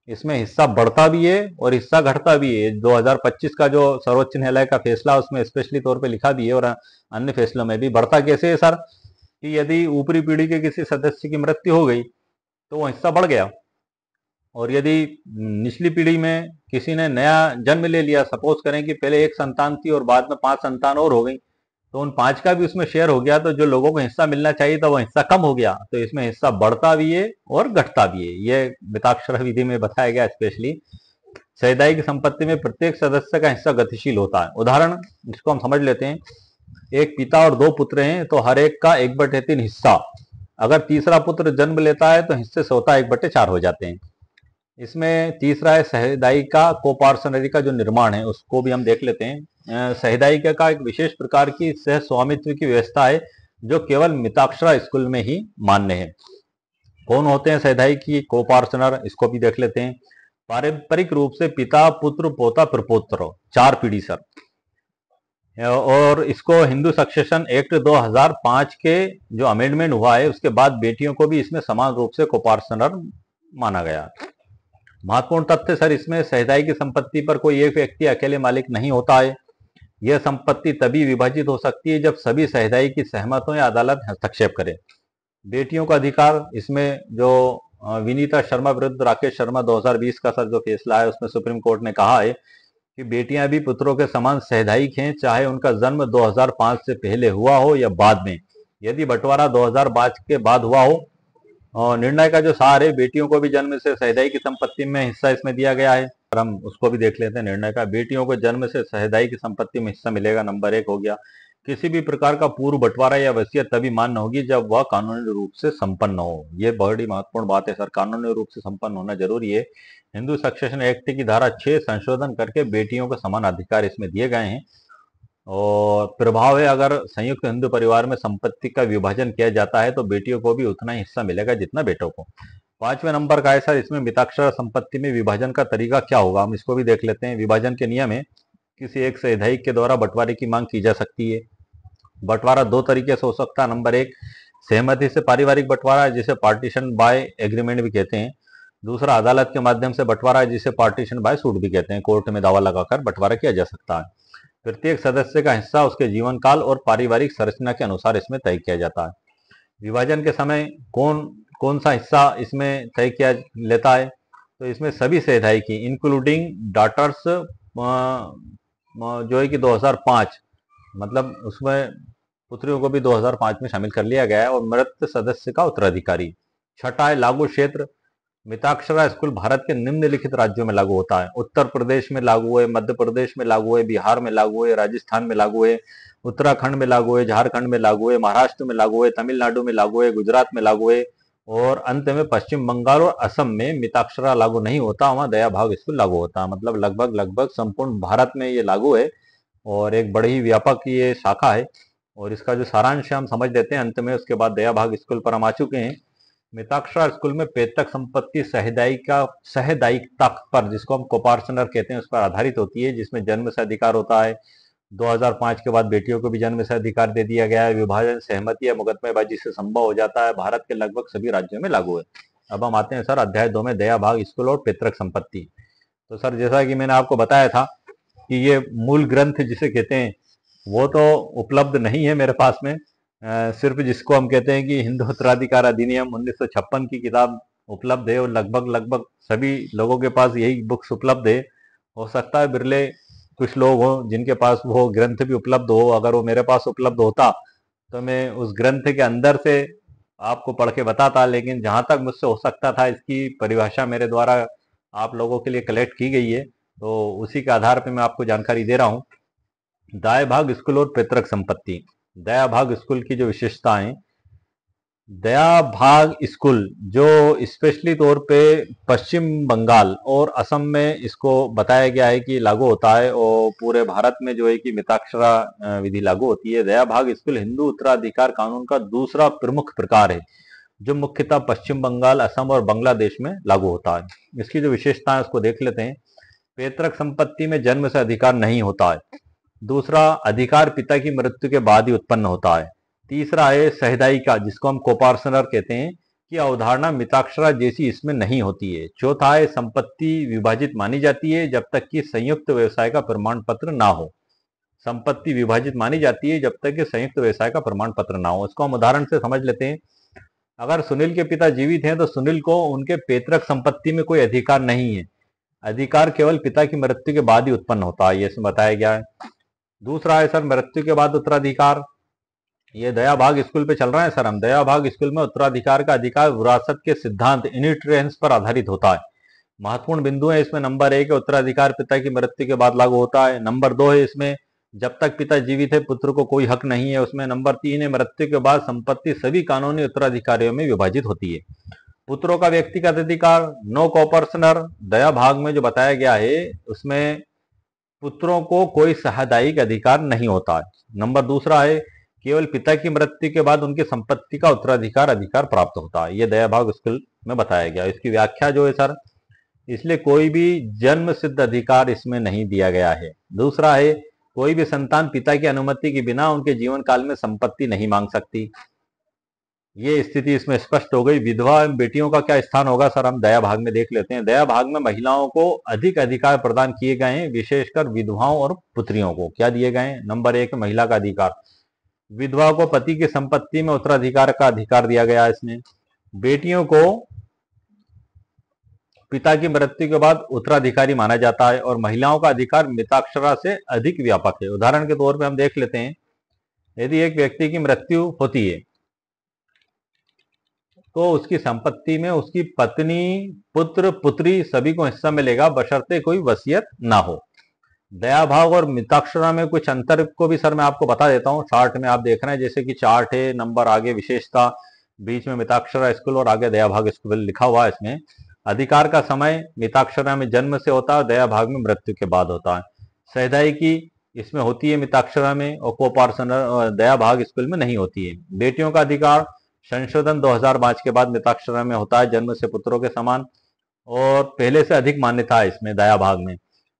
इसमें हिस्सा बढ़ता भी है और हिस्सा घटता भी है। 2025 का जो सर्वोच्च न्यायालय का फैसला उसमें स्पेशली तौर पे लिखा भी है और अन्य फैसलों में भी। बढ़ता कैसे है सर कि यदि ऊपरी पीढ़ी के किसी सदस्य की मृत्यु हो गई तो वो हिस्सा बढ़ गया, और यदि निचली पीढ़ी में किसी ने नया जन्म ले लिया, सपोज करें कि पहले 1 संतान थी और बाद में 5 संतान और हो गई, तो उन 5 का भी उसमें शेयर हो गया, तो जो लोगों को हिस्सा मिलना चाहिए था वो हिस्सा कम हो गया। तो इसमें हिस्सा बढ़ता भी है और घटता भी है। ये मिताक्षरा विधि में बताया गया। स्पेशली सैद्धांतिक संपत्ति में प्रत्येक सदस्य का हिस्सा गतिशील होता है। उदाहरण इसको हम समझ लेते हैं। एक पिता और 2 पुत्र हैं तो हर एक का 1/3 हिस्सा। अगर तीसरा पुत्र जन्म लेता है तो हिस्से स्वतः 1/4 हो जाते हैं। इसमें तीसरा है सैद्धांतिका कोपार्सनरी का जो निर्माण है उसको भी हम देख लेते हैं। सैद्धांतिका का एक विशेष प्रकार की सह स्वामित्व की व्यवस्था है जो केवल मिताक्षरा स्कूल में ही मान्य है। कौन होते हैं सैद्धांतिकी कोपार्सनर, इसको भी देख लेते हैं। पारंपरिक रूप से पिता, पुत्र, पोता, प्रपौत्र, 4 पीढ़ी सर। और इसको हिंदू सक्सेशन एक्ट 2005 के जो अमेंडमेंट हुआ है उसके बाद बेटियों को भी इसमें समान रूप से कोपार्सनर माना गया। महत्वपूर्ण तथ्य सर इसमें सैद्धांतिक संपत्ति पर कोई एक व्यक्ति अकेले मालिक नहीं होता है। यह संपत्ति तभी विभाजित हो सकती है जब सभी सैद्धांतिक की सहमत हो या अदालत हस्तक्षेप करे। बेटियों का अधिकार, इसमें जो विनीता शर्मा विरुद्ध राकेश शर्मा 2020 का सर जो फैसला है उसमें सुप्रीम कोर्ट ने कहा है कि बेटियां भी पुत्रों के समान सैद्धांतिक हैं, चाहे उनका जन्म 2005 से पहले हुआ हो या बाद में। यदि बंटवारा 2005 के बाद हुआ हो, और निर्णय का जो सार है, बेटियों को भी जन्म से सैद्धांतिक की संपत्ति में हिस्सा इसमें दिया गया है। हम उसको भी देख लेते हैं। निर्णय का, बेटियों को जन्म से सैद्धांतिक की संपत्ति में हिस्सा मिलेगा। नंबर 1 हो गया, किसी भी प्रकार का पूर्व बंटवारा या वसीयत तभी मान्य होगी जब वह कानूनी रूप से संपन्न हो। ये बड़ी महत्वपूर्ण बात है सर, कानूनी रूप से संपन्न होना जरूरी है। हिंदू सक्सेशन एक्ट की धारा 6 संशोधन करके बेटियों को समान अधिकार इसमें दिए गए हैं। और प्रभाव है, अगर संयुक्त हिंदू परिवार में संपत्ति का विभाजन किया जाता है तो बेटियों को भी उतना ही हिस्सा मिलेगा जितना बेटों को। 5वें नंबर का है सर, इसमें मिताक्षरा संपत्ति में विभाजन का तरीका क्या होगा, हम इसको भी देख लेते हैं। विभाजन के नियम है, किसी एक सैद्धांतिक के द्वारा बंटवारे की मांग की जा सकती है। बंटवारा दो तरीके से हो सकता है। नंबर एक, सहमति से पारिवारिक बंटवारा है, जिसे पार्टीशन बाय एग्रीमेंट भी कहते हैं। दूसरा, अदालत के माध्यम से बंटवारा है, जिसे पार्टीशन बाय सूट भी कहते हैं। कोर्ट में दावा लगाकर बंटवारा किया जा सकता है। प्रत्येक सदस्य का हिस्सा उसके जीवन काल और पारिवारिक संरचना के अनुसार इसमें तय किया जाता है। विभाजन के समय कौन कौन सा हिस्सा इसमें तय किया लेता है, तो इसमें सभी सहधायकी इंक्लूडिंग डाटर्स जो है कि 2005, मतलब उसमें पुत्रियों को भी 2005 में शामिल कर लिया गया है। और मृत सदस्य का उत्तराधिकारी। छठा है लागू क्षेत्र। मिताक्षरा स्कूल भारत के निम्नलिखित राज्यों में लागू होता है। उत्तर प्रदेश में लागू है, मध्य प्रदेश में लागू है, बिहार में लागू है, राजस्थान में लागू है, उत्तराखंड में लागू है, झारखंड में लागू है, महाराष्ट्र में लागू है, तमिलनाडु में लागू है, गुजरात में लागू है, और अंत में पश्चिम बंगाल और असम में मिताक्षरा लागू नहीं होता, वहां दया भाग स्कूल लागू होता है। मतलब लगभग संपूर्ण भारत में ये लागू है और एक बड़ी ही व्यापक ये शाखा है। और इसका जो सारांश हम समझ लेते हैं अंत में, उसके बाद दया भाग स्कूल पर हम आ चुके हैं। मिताक्षरा स्कूल में पैतृक संपत्ति सहदायिकता पर, जिसको हम कोपार्सनर कहते हैं, उस पर आधारित होती है, जिसमें जन्म से अधिकार होता है। 2005 के बाद बेटियों को भी जन्म से अधिकार दे दिया गया है। विभाजन सहमति या मुकदमेबाजी से संभव हो जाता है। भारत के लगभग सभी राज्यों में लागू है। अब हम आते हैं सर अध्याय 2 में, दया भाग स्कूल और पैतृक संपत्ति। तो सर जैसा कि मैंने आपको बताया था कि ये मूल ग्रंथ जिसे कहते हैं वो तो उपलब्ध नहीं है मेरे पास में। सिर्फ जिसको हम कहते हैं कि हिंदू उत्तराधिकार अधिनियम 1956 की किताब उपलब्ध है, और लगभग सभी लोगों के पास यही बुक्स उपलब्ध है। हो सकता है बिरले कुछ लोग हों जिनके पास वो ग्रंथ भी उपलब्ध हो। अगर वो मेरे पास उपलब्ध होता तो मैं उस ग्रंथ के अंदर से आपको पढ़ के बताता, लेकिन जहां तक मुझसे हो सकता था इसकी परिभाषा मेरे द्वारा आप लोगों के लिए कलेक्ट की गई है, तो उसी के आधार पर मैं आपको जानकारी दे रहा हूँ। दया भाग स्कूल और पैतृक संपत्ति। दया भाग स्कूल की जो विशेषताएं, दया भाग स्कूल जो स्पेशली तौर पे पश्चिम बंगाल और असम में इसको बताया गया है कि लागू होता है, और पूरे भारत में जो है कि मिताक्षरा विधि लागू होती है। दया भाग स्कूल हिंदू उत्तराधिकार कानून का दूसरा प्रमुख प्रकार है, जो मुख्यतः पश्चिम बंगाल, असम और बांग्लादेश में लागू होता है। इसकी जो विशेषता है उसको देख लेते हैं। पैतृक संपत्ति में जन्म से अधिकार नहीं होता है। दूसरा, अधिकार पिता की मृत्यु के बाद ही उत्पन्न होता है। तीसरा है सहदायिका, जिसको हम कोपार्सनर कहते हैं, कि अवधारणा मिताक्षरा जैसी इसमें नहीं होती है। चौथा है संपत्ति विभाजित मानी जाती है जब तक कि संयुक्त व्यवसाय का प्रमाण पत्र ना हो। संपत्ति विभाजित मानी जाती है जब तक कि संयुक्त व्यवसाय का प्रमाण पत्र ना हो। इसको हम उदाहरण से समझ लेते हैं। अगर सुनील के पिता जीवित हैं तो सुनील को उनके पैतृक संपत्ति में कोई अधिकार नहीं है। अधिकार केवल पिता की मृत्यु के बाद ही उत्पन्न होता है, ये इसमें बताया गया है। दूसरा है सर मृत्यु के बाद उत्तराधिकार। ये दया भाग स्कूल पे चल रहा है सर हम। दया भाग स्कूल में उत्तराधिकार का अधिकार विरासत के सिद्धांत इनहेरिटेंस पर आधारित होता है। महत्वपूर्ण बिंदु है इसमें। नंबर 1 है उत्तराधिकार पिता की मृत्यु के बाद लागू होता है। नंबर 2 है इसमें जब तक पिता जीवित है पुत्र को कोई हक नहीं है उसमें। नंबर 3 है मृत्यु के बाद संपत्ति सभी कानूनी उत्तराधिकारियों में विभाजित होती है। पुत्रों का व्यक्तिगत अधिकार, नो कॉपर्सनर। दया भाग में जो बताया गया है उसमें पुत्रों को कोई साहदायिक अधिकार नहीं होता है। नंबर दूसरा है केवल पिता की मृत्यु के बाद उनकी संपत्ति का उत्तराधिकार अधिकार प्राप्त होता है। यह दया भाग स्कूल में बताया गया। इसकी व्याख्या जो है सर, इसलिए कोई भी जन्म सिद्ध अधिकार इसमें नहीं दिया गया है। दूसरा है कोई भी संतान पिता की अनुमति के बिना उनके जीवन काल में संपत्ति नहीं मांग सकती। ये स्थिति इसमें स्पष्ट हो गई। विधवा एवं बेटियों का क्या स्थान होगा सर, हम दया भाग में देख लेते हैं। दया भाग में महिलाओं को अधिक अधिकार प्रदान किए गए हैं, विशेषकर विधवाओं और पुत्रियों को। क्या दिए गए हैं? नंबर 1 महिला का अधिकार। विधवा को पति की संपत्ति में उत्तराधिकार का अधिकार दिया गया है इसमें। बेटियों को पिता की मृत्यु के बाद उत्तराधिकारी माना जाता है, और महिलाओं का अधिकार मिताक्षरा से अधिक व्यापक है। उदाहरण के तौर पर हम देख लेते हैं, यदि एक व्यक्ति की मृत्यु होती है तो उसकी संपत्ति में उसकी पत्नी, पुत्र, पुत्री सभी को हिस्सा मिलेगा, बशर्ते कोई वसीयत ना हो। दया भाग और मिताक्षरा में कुछ अंतर को भी सर मैं आपको बता देता हूँ। चार्ट में आप देख रहे हैं, जैसे कि चार्ट है, नंबर आगे विशेषता, बीच में मिताक्षरा स्कूल और आगे दया भाग स्कूल लिखा हुआ है इसमें। अधिकार का समय मिताक्षरा में जन्म से होता है, दया भाग में मृत्यु के बाद होता है। सहदायिकी इसमें होती है मिताक्षरा में, और कोपार्सनर दया भाग स्कूल में नहीं होती है। बेटियों का अधिकार संशोधन 2005 के बाद मिताक्षरा में होता है जन्म से पुत्रों के समान, और पहले से अधिक मान्यता है इसमें दया भाग में।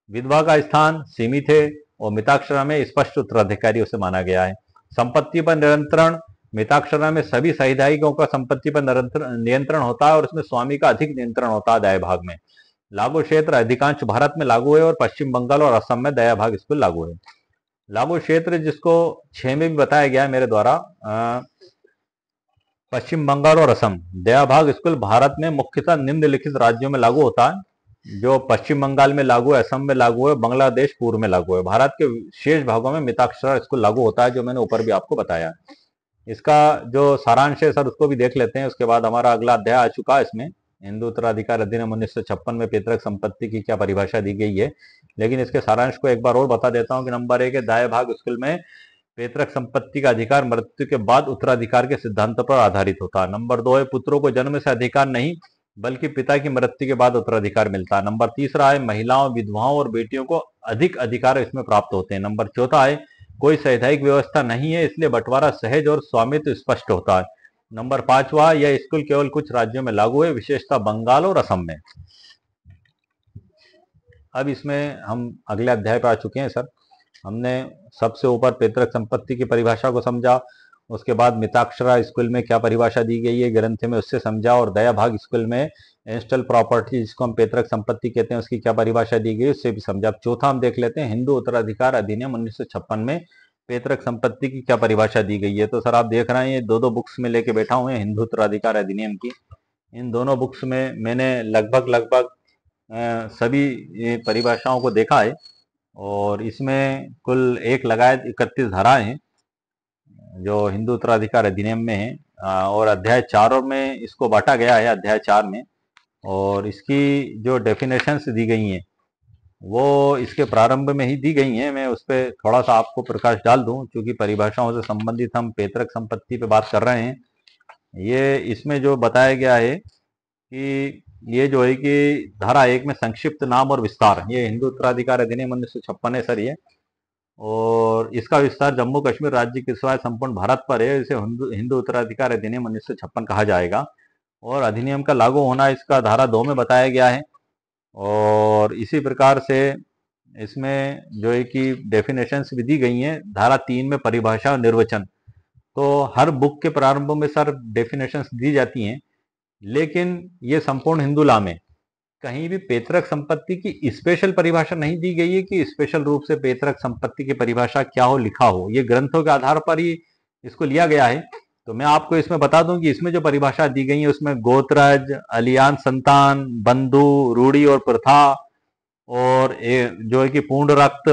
विधवा का स्थान सीमित है और मिताक्षरा में स्पष्ट उत्तराधिकारी उसे माना गया है। संपत्ति पर नियंत्रण, मिताक्षरा में सभी सहिदायियों का संपत्ति पर नियंत्रण होता है और उसमें स्वामी का अधिक नियंत्रण होता है दया भाग में। लागू क्षेत्र अधिकांश भारत में लागू है और पश्चिम बंगाल और असम में दया भाग स्कूल लागू है। लागू क्षेत्र जिसको 6 में भी बताया गया है मेरे द्वारा, पश्चिम बंगाल और असम। दया भाग स्कूल भारत में मुख्यतः निम्नलिखित राज्यों में लागू होता है, जो पश्चिम बंगाल में लागू है, असम में लागू है, बांग्लादेश पूर्व में लागू है। भारत के शेष भागों में मिताक्षरा स्कूल लागू होता है, जो मैंने ऊपर भी आपको बताया। इसका जो सारांश है सर उसको भी देख लेते हैं, उसके बाद हमारा अगला अध्याय आ चुका है। इसमें हिंदू उत्तराधिकार अधिनियम 1956 में पैतृक संपत्ति की क्या परिभाषा दी गई है, लेकिन इसके सारांश को एक बार और बता देता हूं कि नंबर 1 है, दाया भाग स्कूल में पैतृक संपत्ति का अधिकार मृत्यु के बाद उत्तराधिकार के सिद्धांतों पर आधारित होता है। नंबर 2 है, पुत्रों को जन्म से अधिकार नहीं बल्कि पिता की मृत्यु के बाद उत्तराधिकार मिलता है। नंबर 3 है, महिलाओं, विधवाओं और बेटियों को अधिक अधिकार इसमें प्राप्त होते हैं। नंबर 4 है, कोई सैद्धांतिक व्यवस्था नहीं है इसलिए बंटवारा सहज और स्वामित्व स्पष्ट होता है। नंबर 5, यह स्कूल केवल कुछ राज्यों में लागू है, विशेषतः बंगाल और असम में। अब इसमें हम अगले अध्याय पर आ चुके हैं सर। हमने सबसे ऊपर पैतृक संपत्ति की परिभाषा को समझा, उसके बाद मिताक्षरा स्कूल में क्या परिभाषा दी गई है ग्रंथ में उससे समझा, और दया भाग स्कूल में एंस्टल प्रॉपर्टी जिसको हम पैतृक संपत्ति कहते हैं उसकी क्या परिभाषा दी गई उससे भी समझा। अब चौथा हम देख लेते हैं, हिंदू उत्तराधिकार अधिनियम 1956 में पैतृक संपत्ति की क्या परिभाषा दी गई है। तो सर आप देख रहे हैं ये दो बुक्स में लेके बैठा हुए हैं हिंदू उत्तराधिकार अधिनियम की। इन दोनों बुक्स में मैंने लगभग सभी परिभाषाओं को देखा है, और इसमें कुल एक लगायत 31 धाराएं हैं जो हिंदू उत्तराधिकार अधिनियम में है, और अध्याय 4 में इसको बांटा गया है, अध्याय 4 में। और इसकी जो डेफिनेशंस दी गई हैं वो इसके प्रारंभ में ही दी गई हैं। मैं उस पर थोड़ा सा आपको प्रकाश डाल दूं, क्योंकि परिभाषाओं से संबंधित हम पैतृक संपत्ति पे बात कर रहे हैं। ये इसमें जो बताया गया है कि ये जो है कि धारा 1 में संक्षिप्त नाम और विस्तार, ये हिंदू उत्तराधिकार अधिनियम 1956 है सर ये, और इसका विस्तार जम्मू कश्मीर राज्य के सिवाय संपूर्ण भारत पर है। इसे हिंदू उत्तराधिकार अधिनियम 1956 कहा जाएगा, और अधिनियम का लागू होना इसका धारा 2 में बताया गया है। और इसी प्रकार से इसमें जो है कि डेफिनेशंस भी दी गई हैं धारा 3 में, परिभाषा और निर्वचन। तो हर बुक के प्रारंभ में सर डेफिनेशंस दी जाती हैं, लेकिन ये संपूर्ण हिंदू लॉ में कहीं भी पैतृक संपत्ति की स्पेशल परिभाषा नहीं दी गई है कि स्पेशल रूप से पैतृक संपत्ति की परिभाषा क्या हो लिखा हो। ये ग्रंथों के आधार पर ही इसको लिया गया है। तो मैं आपको इसमें बता दूं कि इसमें जो परिभाषा दी गई है उसमें गोत्रज, अलियान, संतान, बंधु, रूढ़ी और प्रथा, और जो है कि पूर्ण रक्त,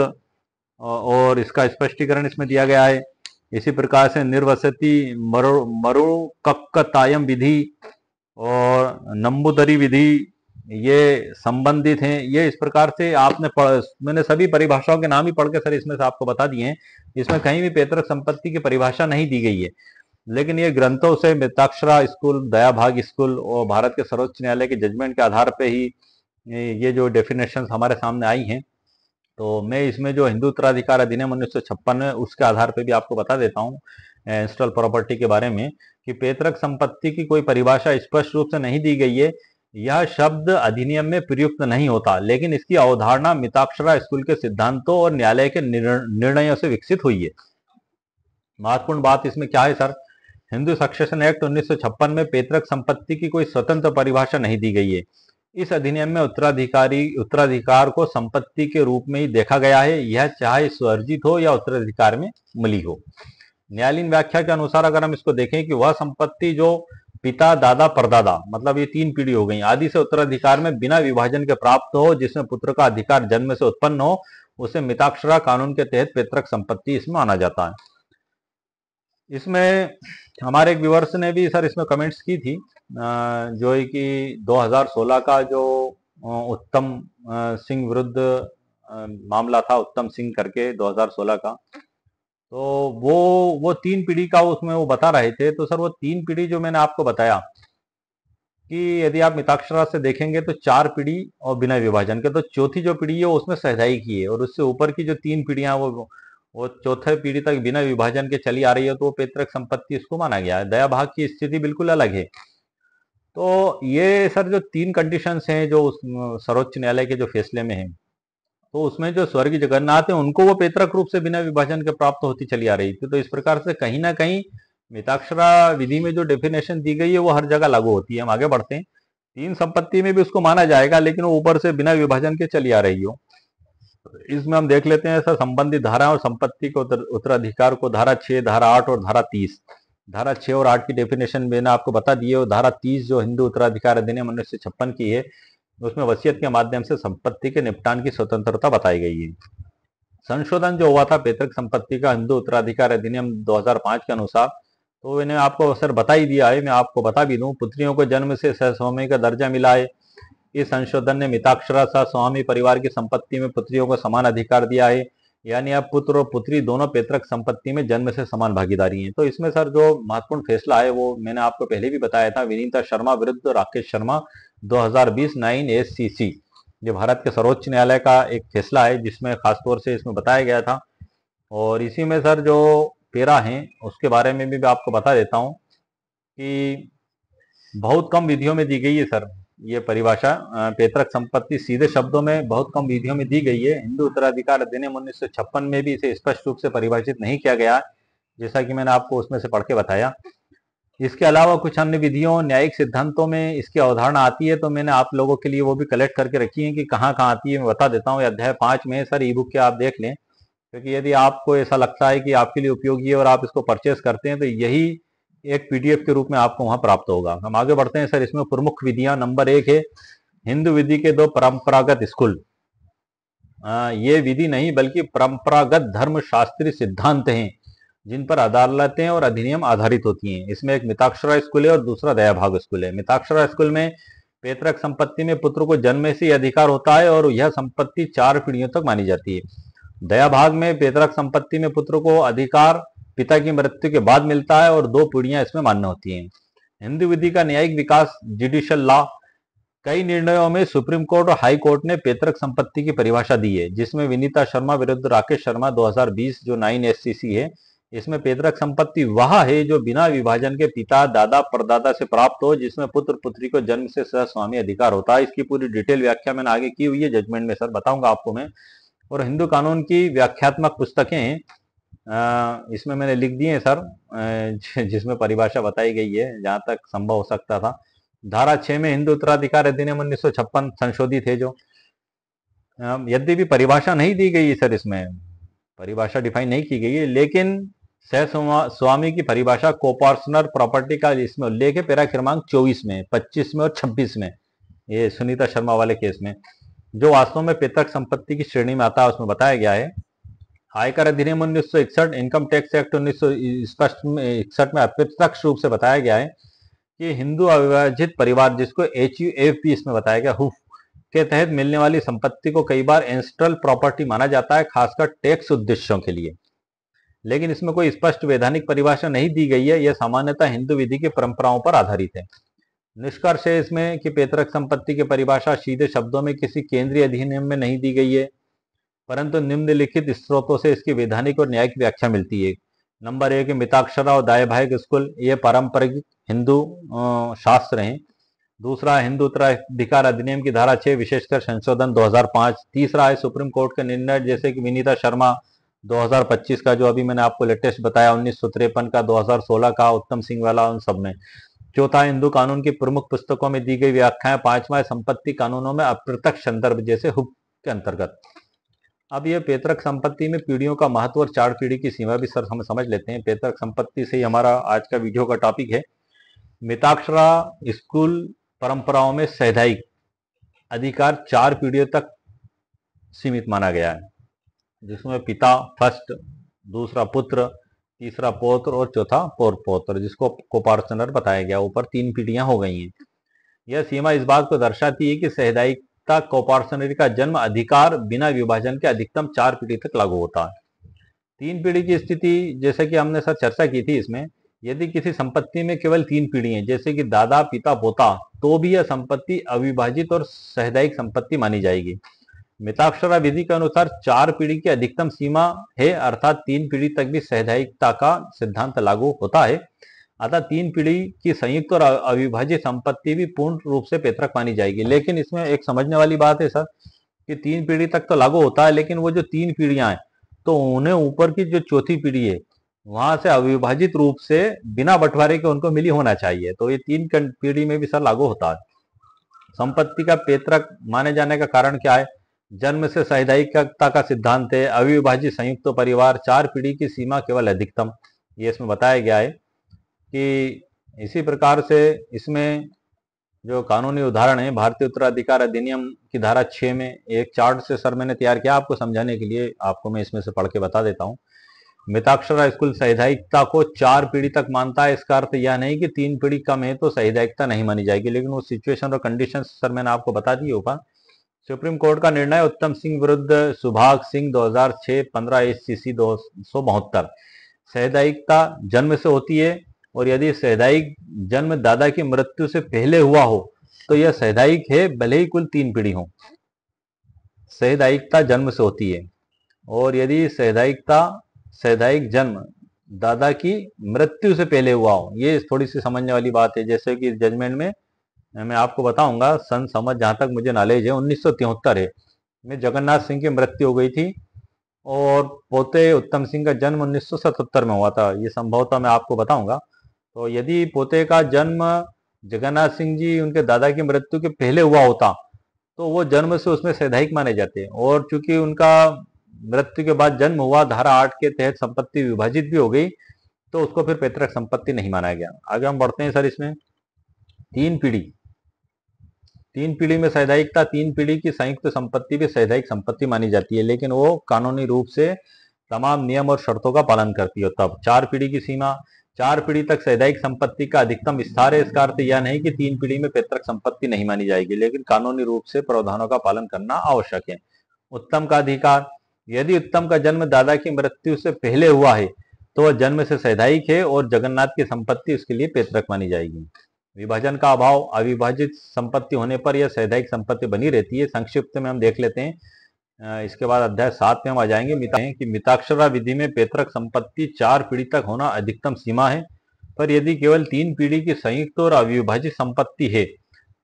और इसका स्पष्टीकरण इसमें दिया गया है। इसी प्रकार से निर्वसति, मरुकक्कतायम विधि और नंबूदरी विधि ये संबंधित हैं। ये इस प्रकार से आपने मैंने सभी परिभाषाओं के नाम ही पढ़ के सर इसमें से आपको बता दिए हैं। इसमें कहीं भी पैतृक संपत्ति की परिभाषा नहीं दी गई है, लेकिन ये ग्रंथों से मिताक्षरा स्कूल, दया भाग स्कूल और भारत के सर्वोच्च न्यायालय के जजमेंट के आधार पर ही ये जो डेफिनेशन हमारे सामने आई हैं। तो मैं इसमें जो हिंदू उत्तराधिकार अधिनियम 1956 है उसके आधार पर भी आपको बता देता हूँ एंस्टल प्रॉपर्टी के बारे में, कि पैतृक संपत्ति की कोई परिभाषा स्पष्ट रूप से नहीं दी गई है। यह शब्द अधिनियम में प्रयुक्त नहीं होता, लेकिन इसकी अवधारणा मिताक्षरा स्कूल के सिद्धांतों और न्यायालय के निर्णयों से विकसित हुई है। महत्वपूर्ण बात इसमें क्या है सर, हिंदू सक्सेशन एक्ट 1956 में पैतृक संपत्ति की कोई स्वतंत्र परिभाषा नहीं दी गई है। इस अधिनियम में उत्तराधिकार को संपत्ति के रूप में ही देखा गया है, यह चाहे स्वर्जित हो या उत्तराधिकार में मिली हो। न्यायालयीन व्याख्या के अनुसार अगर हम इसको देखें कि वह संपत्ति जो पिता, दादा, परदादा, मतलब ये 3 पीढ़ी हो गई, आदि से उत्तराधिकार में बिना विभाजन के प्राप्त हो, जिसमें पुत्र का अधिकार जन्म से उत्पन्न हो, उसे मिताक्षरा कानून के तहत पैतृक संपत्ति इसमें माना जाता है। इसमें हमारे एक व्यूअर्स ने भी सर इसमें कमेंट्स की थी, जो है कि 2016 का जो उत्तम सिंह विरुद्ध मामला था, उत्तम सिंह करके 2016 का, तो वो 3 पीढ़ी का उसमें वो बता रहे थे। तो सर वो 3 पीढ़ी जो मैंने आपको बताया कि यदि आप मिताक्षरा से देखेंगे तो 4 पीढ़ी और बिना विभाजन के, तो चौथी जो पीढ़ी है उसमें सहदाई की है, और उससे ऊपर की जो 3 पीढ़ियां वो चौथे पीढ़ी तक बिना विभाजन के चली आ रही है, तो वो पैतृक संपत्ति इसको माना गया है। दया भाग की स्थिति बिल्कुल अलग है। तो ये सर जो 3 कंडीशंस हैं जो सर्वोच्च न्यायालय के जो फैसले में है, तो उसमें जो स्वर्गीय जगन्नाथ है उनको वो पैतृक रूप से बिना विभाजन के प्राप्त होती चली आ रही थी। तो इस प्रकार से कहीं ना कहीं मिताक्षरा विधि में जो डेफिनेशन दी गई है वो हर जगह लागू होती है। हम आगे बढ़ते हैं। 3 संपत्ति में भी उसको माना जाएगा, लेकिन वो ऊपर से बिना विभाजन के चली आ रही हो। इसमें हम देख लेते हैं सर संबंधित धारा और संपत्ति के उत्तराधिकार को। धारा 6, धारा 8 और धारा 30। धारा 6 और 8 की डेफिनेशन मैंने आपको बता दी है। और धारा 30 जो हिंदू उत्तराधिकार अधिनियम 1956 की है, उसमें वसीयत के माध्यम से संपत्ति के निपटान की स्वतंत्रता बताई गई है। संशोधन जो हुआ था पैतृक संपत्ति का हिंदू उत्तराधिकार अधिनियम 2005 के अनुसार, तो मैंने आपको सर बता ही दिया है, मैं आपको बता भी दूं। पुत्रियों को जन्म से सहस्वामी का दर्जा मिला है। इस संशोधन ने मिताक्षरा सह स्वामी परिवार की संपत्ति में पुत्रियों को समान अधिकार दिया है। यानी अब पुत्र और पुत्री दोनों पैतृक संपत्ति में जन्म से समान भागीदारी है। तो इसमें सर जो महत्वपूर्ण फैसला है वो मैंने आपको पहले भी बताया था। विनीता शर्मा विरुद्ध राकेश शर्मा 2020 9 SCC, ये भारत के सर्वोच्च न्यायालय का एक फैसला है, जिसमें खासतौर से इसमें बताया गया था। और इसी में सर जो पेरा है उसके बारे में भी आपको बता देता हूँ कि बहुत कम विधियों में दी गई है सर ये परिभाषा। पैतृक संपत्ति सीधे शब्दों में बहुत कम विधियों में दी गई है। हिंदू उत्तराधिकार अधिनियम 1956 में भी इसे स्पष्ट रूप से परिभाषित नहीं किया गया, जैसा कि मैंने आपको उसमें से पढ़ के बताया। इसके अलावा कुछ अन्य विधियों न्यायिक सिद्धांतों में इसकी अवधारणा आती है, तो मैंने आप लोगों के लिए वो भी कलेक्ट करके रखी है कि कहाँ कहाँ आती है। मैं बता देता हूँ। अध्याय 5 में सर ई बुक के आप देख लें, क्योंकि यदि आपको ऐसा लगता है कि आपके लिए उपयोगी है और आप इसको परचेस करते हैं, तो यही एक PDF के रूप में आपको वहां प्राप्त होगा। हम आगे बढ़ते हैं सर। इसमें प्रमुख विधियां, नंबर 1 है हिंदू विधि के 2 परंपरागत स्कूल। ये विधि नहीं बल्कि परंपरागत धर्म शास्त्रीय सिद्धांत हैं जिन पर अदालतें और अधिनियम आधारित होती हैं। इसमें एक मिताक्षरा स्कूल है और दूसरा दया भाग स्कूल है। मिताक्षरा स्कूल में पैतृक संपत्ति में पुत्र को जन्म से ही अधिकार होता है और यह संपत्ति 4 पीढ़ियों तक मानी जाती है। दया भाग में पैतृक संपत्ति में पुत्र को अधिकार पिता की मृत्यु के बाद मिलता है और 2 पीढ़ियां इसमें मान्य होती हैं। हिंदू विधि का न्यायिक विकास जुडिशियल लॉ। कई निर्णयों में सुप्रीम कोर्ट और हाई कोर्ट ने पैतृक संपत्ति की परिभाषा दी है, जिसमें विनीता शर्मा विरुद्ध राकेश शर्मा 2020 जो 9 SCC है, इसमें पैतृक संपत्ति वह है जो बिना विभाजन के पिता दादा परदादा से प्राप्त हो, जिसमें पुत्र पुत्री को जन्म से सहस्वामी अधिकार होता है। इसकी पूरी डिटेल व्याख्या मैंने आगे की हुई है, जजमेंट में सर बताऊंगा आपको मैं। और हिंदू कानून की व्याख्यात्मक पुस्तकें हैं, इसमें मैंने लिख दिए हैं सर, जिसमें परिभाषा बताई गई है जहां तक संभव हो सकता था। धारा 6 में हिंदू उत्तराधिकार अधिनियम 1956 संशोधित है, जो यद्यपि परिभाषा नहीं दी गई है सर, इसमें परिभाषा डिफाइन नहीं की गई है, लेकिन सह स्वामी की परिभाषा कोपार्सनर प्रॉपर्टी का इसमें उल्लेख है पैरा क्रमांक 24 में, 25 में और 26 में, ये सुनीता शर्मा वाले केस में, जो वास्तव में पैतृक संपत्ति की श्रेणी में आता है। उसमें बताया गया है आयकर अधिनियम 1961, इनकम टैक्स एक्ट 1961 में अप्रत्यक्ष रूप से बताया गया है कि हिंदू अविभाजित परिवार, जिसको HUFP इसमें बताया गया, हुफ के तहत मिलने वाली संपत्ति को कई बार एंसेस्ट्रल प्रॉपर्टी माना जाता है, खासकर टैक्स उद्देश्यों के लिए। लेकिन इसमें कोई स्पष्ट वैधानिक परिभाषा नहीं दी गई है। यह सामान्यतः हिंदू विधि की परंपराओं पर आधारित है। निष्कर्ष है इसमें कि पैतृक संपत्ति की परिभाषा सीधे शब्दों में किसी केंद्रीय अधिनियम में नहीं दी गई है, परंतु निम्नलिखित स्रोतों से इसकी वैधानिक और न्यायिक व्याख्या मिलती है। नंबर 1 मिताक्षरा और दाया भाग स्कूल, ये पारंपरिक हिंदू शास्त्र हैं। दूसरा, हिंदू उत्तराधिकार अधिनियम की धारा 6 विशेषकर संशोधन 2005। तीसरा है सुप्रीम कोर्ट के निर्णय, जैसे कि विनीता शर्मा 2025 का, जो अभी मैंने आपको लेटेस्ट बताया, 1953 का, 2016 का, उत्तम सिंह वाला, उन सब में। चौथा, हिंदू कानून की प्रमुख पुस्तकों में दी गई व्याख्याएं। पांचवा, संपत्ति कानूनों में अप्रत्यक्ष संदर्भ, जैसे हुक के अंतर्गत। अब ये पैतृक संपत्ति में पीढ़ियों का महत्व और 4 पीढ़ी की सीमा भी सर हम समझ लेते हैं। पैतृक संपत्ति से ही हमारा आज का वीडियो का टॉपिक है। मिताक्षरा स्कूल परंपराओं में सैद्धांतिक अधिकार 4 पीढ़ियों तक सीमित माना गया है, जिसमें पिता फर्स्ट, दूसरा पुत्र, तीसरा पौत्र और चौथा पौत्र, जिसको कोपार्सनर बताया गया। ऊपर 3 पीढ़ियां हो गई हैं। यह सीमा इस बात को दर्शाती है कि सैद्धांतिकता कोपार्सनरी का जन्म अधिकार बिना विभाजन के अधिकतम 4 पीढ़ी तक लागू होता है। 3 पीढ़ी की स्थिति, जैसे कि हमने सर चर्चा की थी इसमें, यदि किसी संपत्ति में केवल 3 पीढ़ी हैं, जैसे कि दादा पिता पोता, तो भी यह संपत्ति अविभाजित और सैद्धांतिक संपत्ति मानी जाएगी। मिताक्षरा विधि के अनुसार 4 पीढ़ी की अधिकतम सीमा है, अर्थात 3 पीढ़ी तक भी सहदायिकता का सिद्धांत लागू होता है। अतः 3 पीढ़ी की संयुक्त और अविभाजित संपत्ति भी पूर्ण रूप से पैतृक मानी जाएगी। लेकिन इसमें एक समझने वाली बात है सर कि 3 पीढ़ी तक तो लागू होता है, लेकिन वो जो 3 पीढ़ियां हैं तो उन्हें ऊपर की जो चौथी पीढ़ी है वहां से अविभाजित रूप से बिना बंटवारे के उनको मिली होना चाहिए। तो ये 3 पीढ़ी में भी सर लागू होता है। संपत्ति का पैतृक माने जाने का कारण क्या है? जन्म से सामुदायिकता का सिद्धांत है, अविभाजित संयुक्त परिवार, 4 पीढ़ी की सीमा केवल अधिकतम, ये इसमें बताया गया है। कि इसी प्रकार से इसमें जो कानूनी उदाहरण है, भारतीय उत्तराधिकार अधिनियम की धारा 6 में एक चार्ट से सर मैंने तैयार किया आपको समझाने के लिए, आपको मैं इसमें से पढ़ के बता देता हूँ। मिताक्षरा स्कूल सामुदायिकता को 4 पीढ़ी तक मानता है। इसका अर्थ यह नहीं कि 3 पीढ़ी कम है तो सामुदायिकता नहीं मानी जाएगी, लेकिन वो सिचुएशन और कंडीशन सर मैंने आपको बता दी ऊपर। सुप्रीम कोर्ट का निर्णय उत्तम सिंह विरुद्ध सुभाग सिंह 2006 15 SCC 272। सामुदायिकता जन्म से होती है और यदि सामुदायिक जन्म दादा की मृत्यु से पहले हुआ हो तो यह सामुदायिक है, भले ही कुल 3 पीढ़ी हो। सामुदायिकता जन्म से होती है और यदि सामुदायिक जन्म दादा की मृत्यु से पहले हुआ हो, ये थोड़ी सी समझने वाली बात है। जैसे कि जजमेंट में मैं आपको बताऊंगा, सन समझ जहां तक मुझे नॉलेज है 1973 है में जगन्नाथ सिंह की मृत्यु हो गई थी और पोते उत्तम सिंह का जन्म 1977 में हुआ था। ये संभवतः मैं आपको बताऊंगा। तो यदि पोते का जन्म जगन्नाथ सिंह जी उनके दादा की मृत्यु के पहले हुआ होता तो वो जन्म से उसमें सामुदायिक माने जाते, और चूंकि उनका मृत्यु के बाद जन्म हुआ, धारा 8 के तहत संपत्ति विभाजित भी हो गई, तो उसको फिर पैतृक संपत्ति नहीं माना गया। आगे हम बढ़ते हैं सर। इसमें 3 पीढ़ी में सामुदायिकता, 3 पीढ़ी की संयुक्त संपत्ति भी सामुदायिक संपत्ति मानी जाती है, लेकिन वो कानूनी रूप से तमाम नियम और शर्तों का पालन करती है। तब 4 पीढ़ी की सीमा, 4 पीढ़ी तक सामुदायिक संपत्ति का अधिकतम विस्तार है। इसका अर्थ यह नहीं कि 3 पीढ़ी में पैतृक संपत्ति नहीं मानी जाएगी, लेकिन कानूनी रूप से प्रावधानों का पालन करना आवश्यक है। उत्तम का अधिकार, यदि उत्तम का जन्म दादा की मृत्यु से पहले हुआ है तो वह जन्म से सामुदायिक है और जगन्नाथ की संपत्ति उसके लिए पैतृक मानी जाएगी। विभाजन का अभाव, अविभाजित संपत्ति होने पर यह सामुदायिक संपत्ति बनी रहती है। संक्षिप्त में हम देख लेते हैं, इसके बाद अध्याय 7 में हम आ जाएंगे। कि मिताक्षरा विधि में पैतृक संपत्ति 4 पीढ़ी तक होना अधिकतम सीमा है, पर यदि केवल 3 पीढ़ी की संयुक्त और अविभाजित संपत्ति है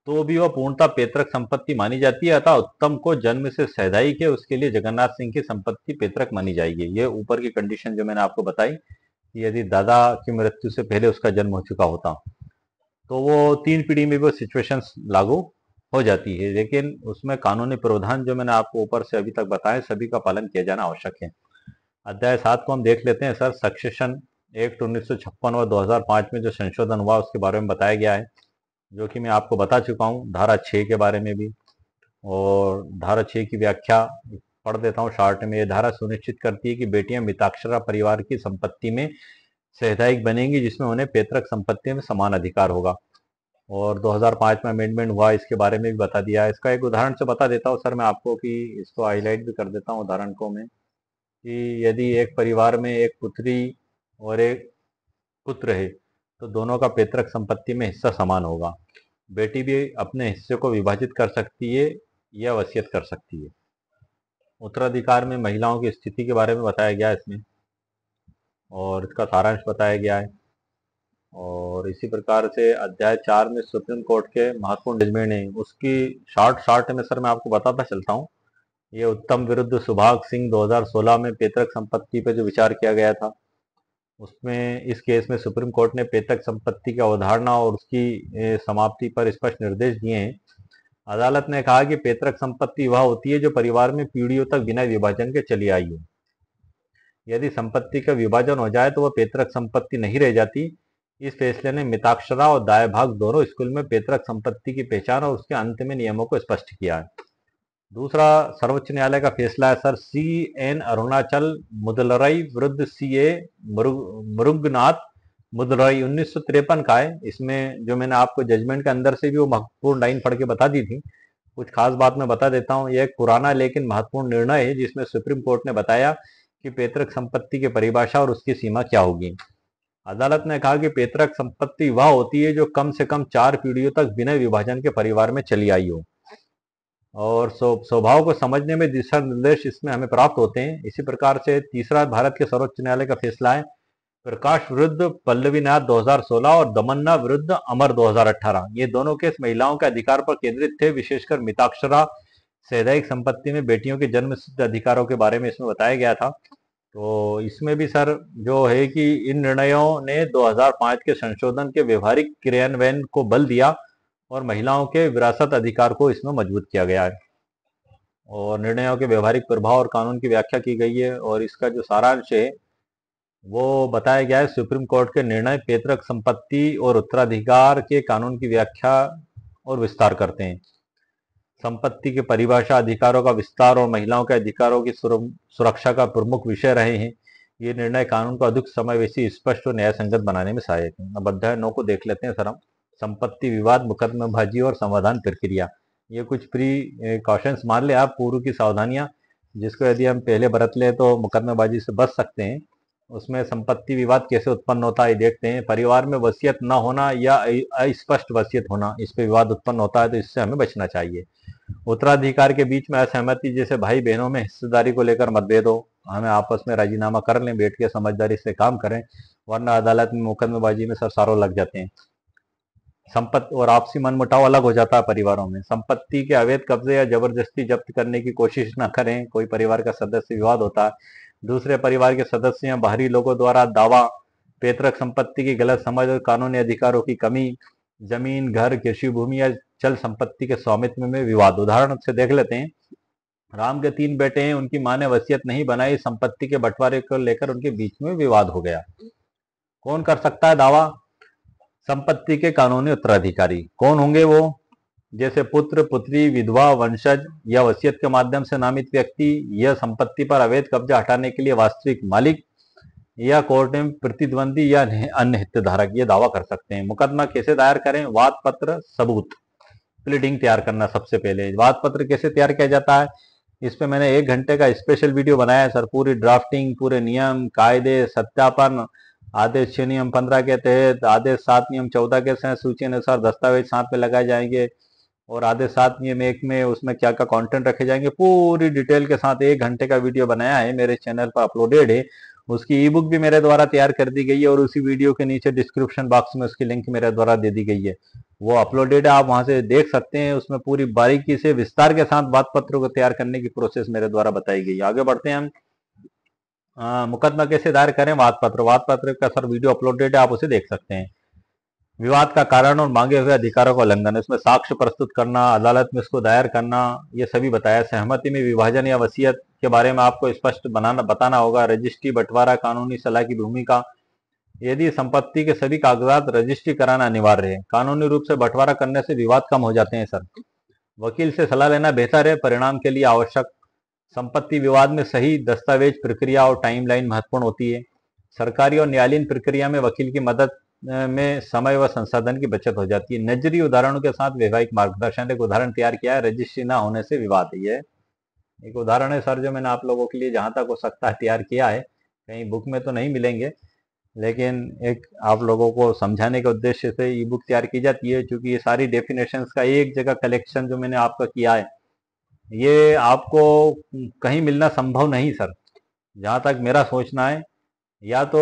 तो भी वह पूर्णतः पैतृक संपत्ति मानी जाती है। अतः उत्तम को जन्म से सामुदायिक है, उसके लिए जगन्नाथ सिंह की संपत्ति पैतृक मानी जाएगी। ये ऊपर की कंडीशन जो मैंने आपको बताई कि यदि दादा की मृत्यु से पहले उसका जन्म हो चुका होता तो वो 3 पीढ़ी में वो सिचुएशन लागू हो जाती है, लेकिन उसमें कानूनी प्रावधान जो मैंने आपको ऊपर से अभी तक बताए सभी का पालन किया जाना आवश्यक है। अध्याय 7 को हम देख लेते हैं सर। सक्सेशन एक्ट 1956 और 2005 में जो संशोधन हुआ उसके बारे में बताया गया है, जो कि मैं आपको बता चुका हूँ धारा 6 के बारे में भी। और धारा 6 की व्याख्या पढ़ देता हूँ शॉर्ट में। यह धारा सुनिश्चित करती है कि बेटियां मिताक्षरा परिवार की संपत्ति में सामुदायिक बनेंगी, जिसमें उन्हें पैतृक संपत्ति में समान अधिकार होगा। और 2005 में अमेंडमेंट हुआ, इसके बारे में भी बता दिया है। इसका एक उदाहरण से बता देता हूँ सर मैं आपको, कि इसको हाईलाइट भी कर देता हूँ उदाहरण को मैं, कि यदि एक परिवार में एक पुत्री और एक पुत्र है तो दोनों का पैतृक संपत्ति में हिस्सा समान होगा। बेटी भी अपने हिस्से को विभाजित कर सकती है या वसीयत कर सकती है। उत्तराधिकार में महिलाओं की स्थिति के बारे में बताया गया है इसमें, और इसका सारांश बताया गया है। और इसी प्रकार से अध्याय 4 में सुप्रीम कोर्ट के महत्वपूर्ण जजमेंट है, उसकी शॉर्ट में सर मैं आपको बताता चलता हूँ। ये उत्तम विरुद्ध सुभाग सिंह 2016 में पैतृक संपत्ति पर जो विचार किया गया था, उसमें इस केस में सुप्रीम कोर्ट ने पैतृक संपत्ति की अवधारणा और उसकी समाप्ति पर स्पष्ट निर्देश दिए हैं। अदालत ने कहा कि पैतृक संपत्ति वह होती है जो परिवार में पीढ़ियों तक बिना विभाजन के चली आई हो। यदि संपत्ति का विभाजन हो जाए तो वह पैतृक संपत्ति नहीं रह जाती। इस फैसले ने मिताक्षरा और दाया भाग दोनों स्कूल में पैतृक संपत्ति की पहचान और उसके अंत में नियमों को स्पष्ट किया है। दूसरा सर्वोच्च न्यायालय का फैसला है सर CN अरुणाचल मुदलरई विरुद्ध CA मुरुगनाथ मुदलरई 1953 का है। इसमें जो मैंने आपको जजमेंट के अंदर से भी वो महत्वपूर्ण लाइन पढ़ के बता दी थी, कुछ खास बात मैं बता देता हूँ। यह एक पुराना लेकिन महत्वपूर्ण निर्णय है, जिसमें सुप्रीम कोर्ट ने बताया कि पैतृक संपत्ति की परिभाषा और उसकी सीमा क्या होगी। अदालत ने कहा कि पैतृक संपत्ति वह होती है जो कम से कम 4 पीढ़ियों तक बिना विभाजन के परिवार में चली आई हो। और स्वभाव को समझने में दिशा निर्देश इसमें हमें प्राप्त होते हैं। इसी प्रकार से तीसरा भारत के सर्वोच्च न्यायालय का फैसला है प्रकाश विरुद्ध पल्लवीनाथ 2016 और दमन्ना विरुद्ध अमर 2018। ये दोनों केस महिलाओं के अधिकार पर केंद्रित थे, विशेषकर मिताक्षरा वैधानिक संपत्ति में बेटियों के जन्म सिद्ध अधिकारों के बारे में इसमें बताया गया था। तो इसमें भी सर जो है कि इन निर्णयों ने 2005 के संशोधन के व्यवहारिक क्रियान्वयन को बल दिया और महिलाओं के विरासत अधिकार को इसमें मजबूत किया गया है। और निर्णयों के व्यवहारिक प्रभाव और कानून की व्याख्या की गई है और इसका जो सारांश है वो बताया गया है। सुप्रीम कोर्ट के निर्णय पैतृक संपत्ति और उत्तराधिकार के कानून की व्याख्या और विस्तार करते हैं। संपत्ति के परिभाषा, अधिकारों का विस्तार और महिलाओं के अधिकारों की सुरक्षा का प्रमुख विषय रहे हैं। ये निर्णय कानून को अधिक समावेशी, स्पष्ट और न्यायसंगत बनाने में सहायक है। अब अध्याय 9 को देख लेते हैं सर हम। संपत्ति विवाद, मुकदमेबाजी और समाधान प्रक्रिया। ये कुछ प्रिकॉशंस मान ले आप, पूर्व की सावधानियां, जिसको यदि हम पहले बरत ले तो मुकदमेबाजी से बच सकते हैं। उसमें संपत्ति विवाद कैसे उत्पन्न होता है देखते हैं। परिवार में वसीयत न होना या अस्पष्ट वसीयत होना, इस पे विवाद उत्पन्न होता है, तो इससे हमें बचना चाहिए। उत्तराधिकार के बीच में असहमति, जैसे भाई बहनों में हिस्सेदारी को लेकर मतभेद हो, हमें आपस में राजीनामा कर लें, बैठ के समझदारी से काम करें, वरना अदालत में मुकदमेबाजी में सरसारों लग जाते हैं। संपत्ति और आपसी मनमुटाव अलग हो जाता है परिवारों में। संपत्ति के अवैध कब्जे या जबरदस्ती जब्त करने की कोशिश न करें। कोई परिवार का सदस्य विवाद होता है, दूसरे परिवार के सदस्य या बाहरी लोगों द्वारा दावा, पैतृक संपत्ति की गलत समझ और कानूनी अधिकारों की कमी, जमीन, घर, कृषि भूमि या चल संपत्ति के स्वामित्व में विवाद। उदाहरण से देख लेते हैं। राम के 3 बेटे हैं, उनकी मां ने वसीयत नहीं बनाई, संपत्ति के बंटवारे को लेकर उनके बीच में विवाद हो गया। कौन कर सकता है दावा? संपत्ति के कानूनी उत्तराधिकारी। कौन होंगे वो? जैसे पुत्र, पुत्री, विधवा, वंशज या वसीयत के माध्यम से नामित व्यक्ति, यह संपत्ति पर अवैध कब्जा हटाने के लिए वास्तविक मालिक या कोर्ट में प्रतिद्वंदी या अन्य हितधारक ये दावा कर सकते हैं। मुकदमा कैसे दायर करें? वाद पत्र, सबूत, प्लीडिंग तैयार करना। सबसे पहले वाद पत्र कैसे तैयार किया जाता है, इस पे मैंने 1 घंटे का स्पेशल वीडियो बनाया है सर। पूरी ड्राफ्टिंग, पूरे नियम, कायदे, सत्यापन, आदेश 6 नियम 15 के तहत, आदेश 7 नियम 14 के तहत सूची अनुसार दस्तावेज साथ में लगाए जाएंगे, और आदेश 7 नियम 1 में उसमें क्या क्या कंटेंट रखे जाएंगे, पूरी डिटेल के साथ 1 घंटे का वीडियो बनाया है, मेरे चैनल पर अपलोडेड है। उसकी ई बुक भी मेरे द्वारा तैयार कर दी गई है और उसी वीडियो के नीचे डिस्क्रिप्शन बॉक्स में उसकी लिंक मेरे द्वारा दे दी गई है, वो अपलोडेड है, आप वहां से देख सकते हैं। उसमें पूरी बारीकी से विस्तार के साथ वाद पत्र को तैयार करने की प्रोसेस मेरे द्वारा बताई गई है। आगे बढ़ते हैं हम। मुकदमा कैसे दायर करें? वाद पत्र का सर वीडियो अपलोडेड है, आप उसे देख सकते हैं। विवाद का कारण और मांगे हुए अधिकारों का उल्लंघन, इसमें साक्ष्य प्रस्तुत करना, अदालत में इसको दायर करना, ये सभी बताया। सहमति में विभाजन या वसीयत के बारे में आपको स्पष्ट बताना होगा। रजिस्ट्री, बंटवारा, कानूनी सलाह की भूमिका। यदि संपत्ति के सभी कागजात रजिस्ट्री कराना अनिवार्य है। कानूनी रूप से बंटवारा करने से विवाद कम हो जाते हैं सर। वकील से सलाह लेना बेहतर है, परिणाम के लिए आवश्यक। संपत्ति विवाद में सही दस्तावेज, प्रक्रिया और टाइमलाइन महत्वपूर्ण होती है। सरकारी और न्यायालयीन प्रक्रिया में वकील की मदद में समय व संसाधन की बचत हो जाती है। नजरी उदाहरणों के साथ वैवाहिक मार्गदर्शन। एक उदाहरण तैयार किया है, रजिस्ट्री ना होने से विवाद है। ये एक उदाहरण है सर, जो मैंने आप लोगों के लिए जहां तक हो सकता है तैयार किया है। कहीं बुक में तो नहीं मिलेंगे, लेकिन एक आप लोगों को समझाने के उद्देश्य से ई बुक तैयार की जाती है, क्योंकि ये सारी डेफिनेशंस का एक जगह कलेक्शन जो मैंने आपका किया है, ये आपको कहीं मिलना संभव नहीं सर। जहां तक मेरा सोचना है, या तो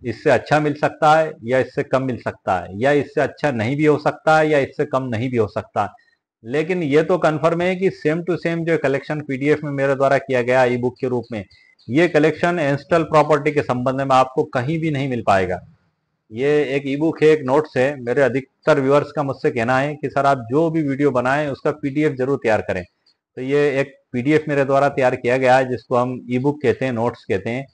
इससे अच्छा मिल सकता है या इससे कम मिल सकता है, या इससे अच्छा नहीं भी हो सकता है या इससे कम नहीं भी हो सकता है। लेकिन ये तो कन्फर्म है कि सेम टू सेम जो कलेक्शन पीडीएफ में मेरे द्वारा किया गया ई बुक के रूप में, ये कलेक्शन एंस्टल प्रॉपर्टी के संबंध में आपको कहीं भी नहीं मिल पाएगा। ये एक ई बुक है, एक नोट्स है। मेरे अधिकतर व्यूअर्स का मुझसे कहना है कि सर आप जो भी वीडियो बनाएं उसका पीडीएफ जरूर तैयार करें। तो ये एक पीडीएफ मेरे द्वारा तैयार किया गया है, जिसको हम ई बुक कहते हैं, नोट्स कहते हैं।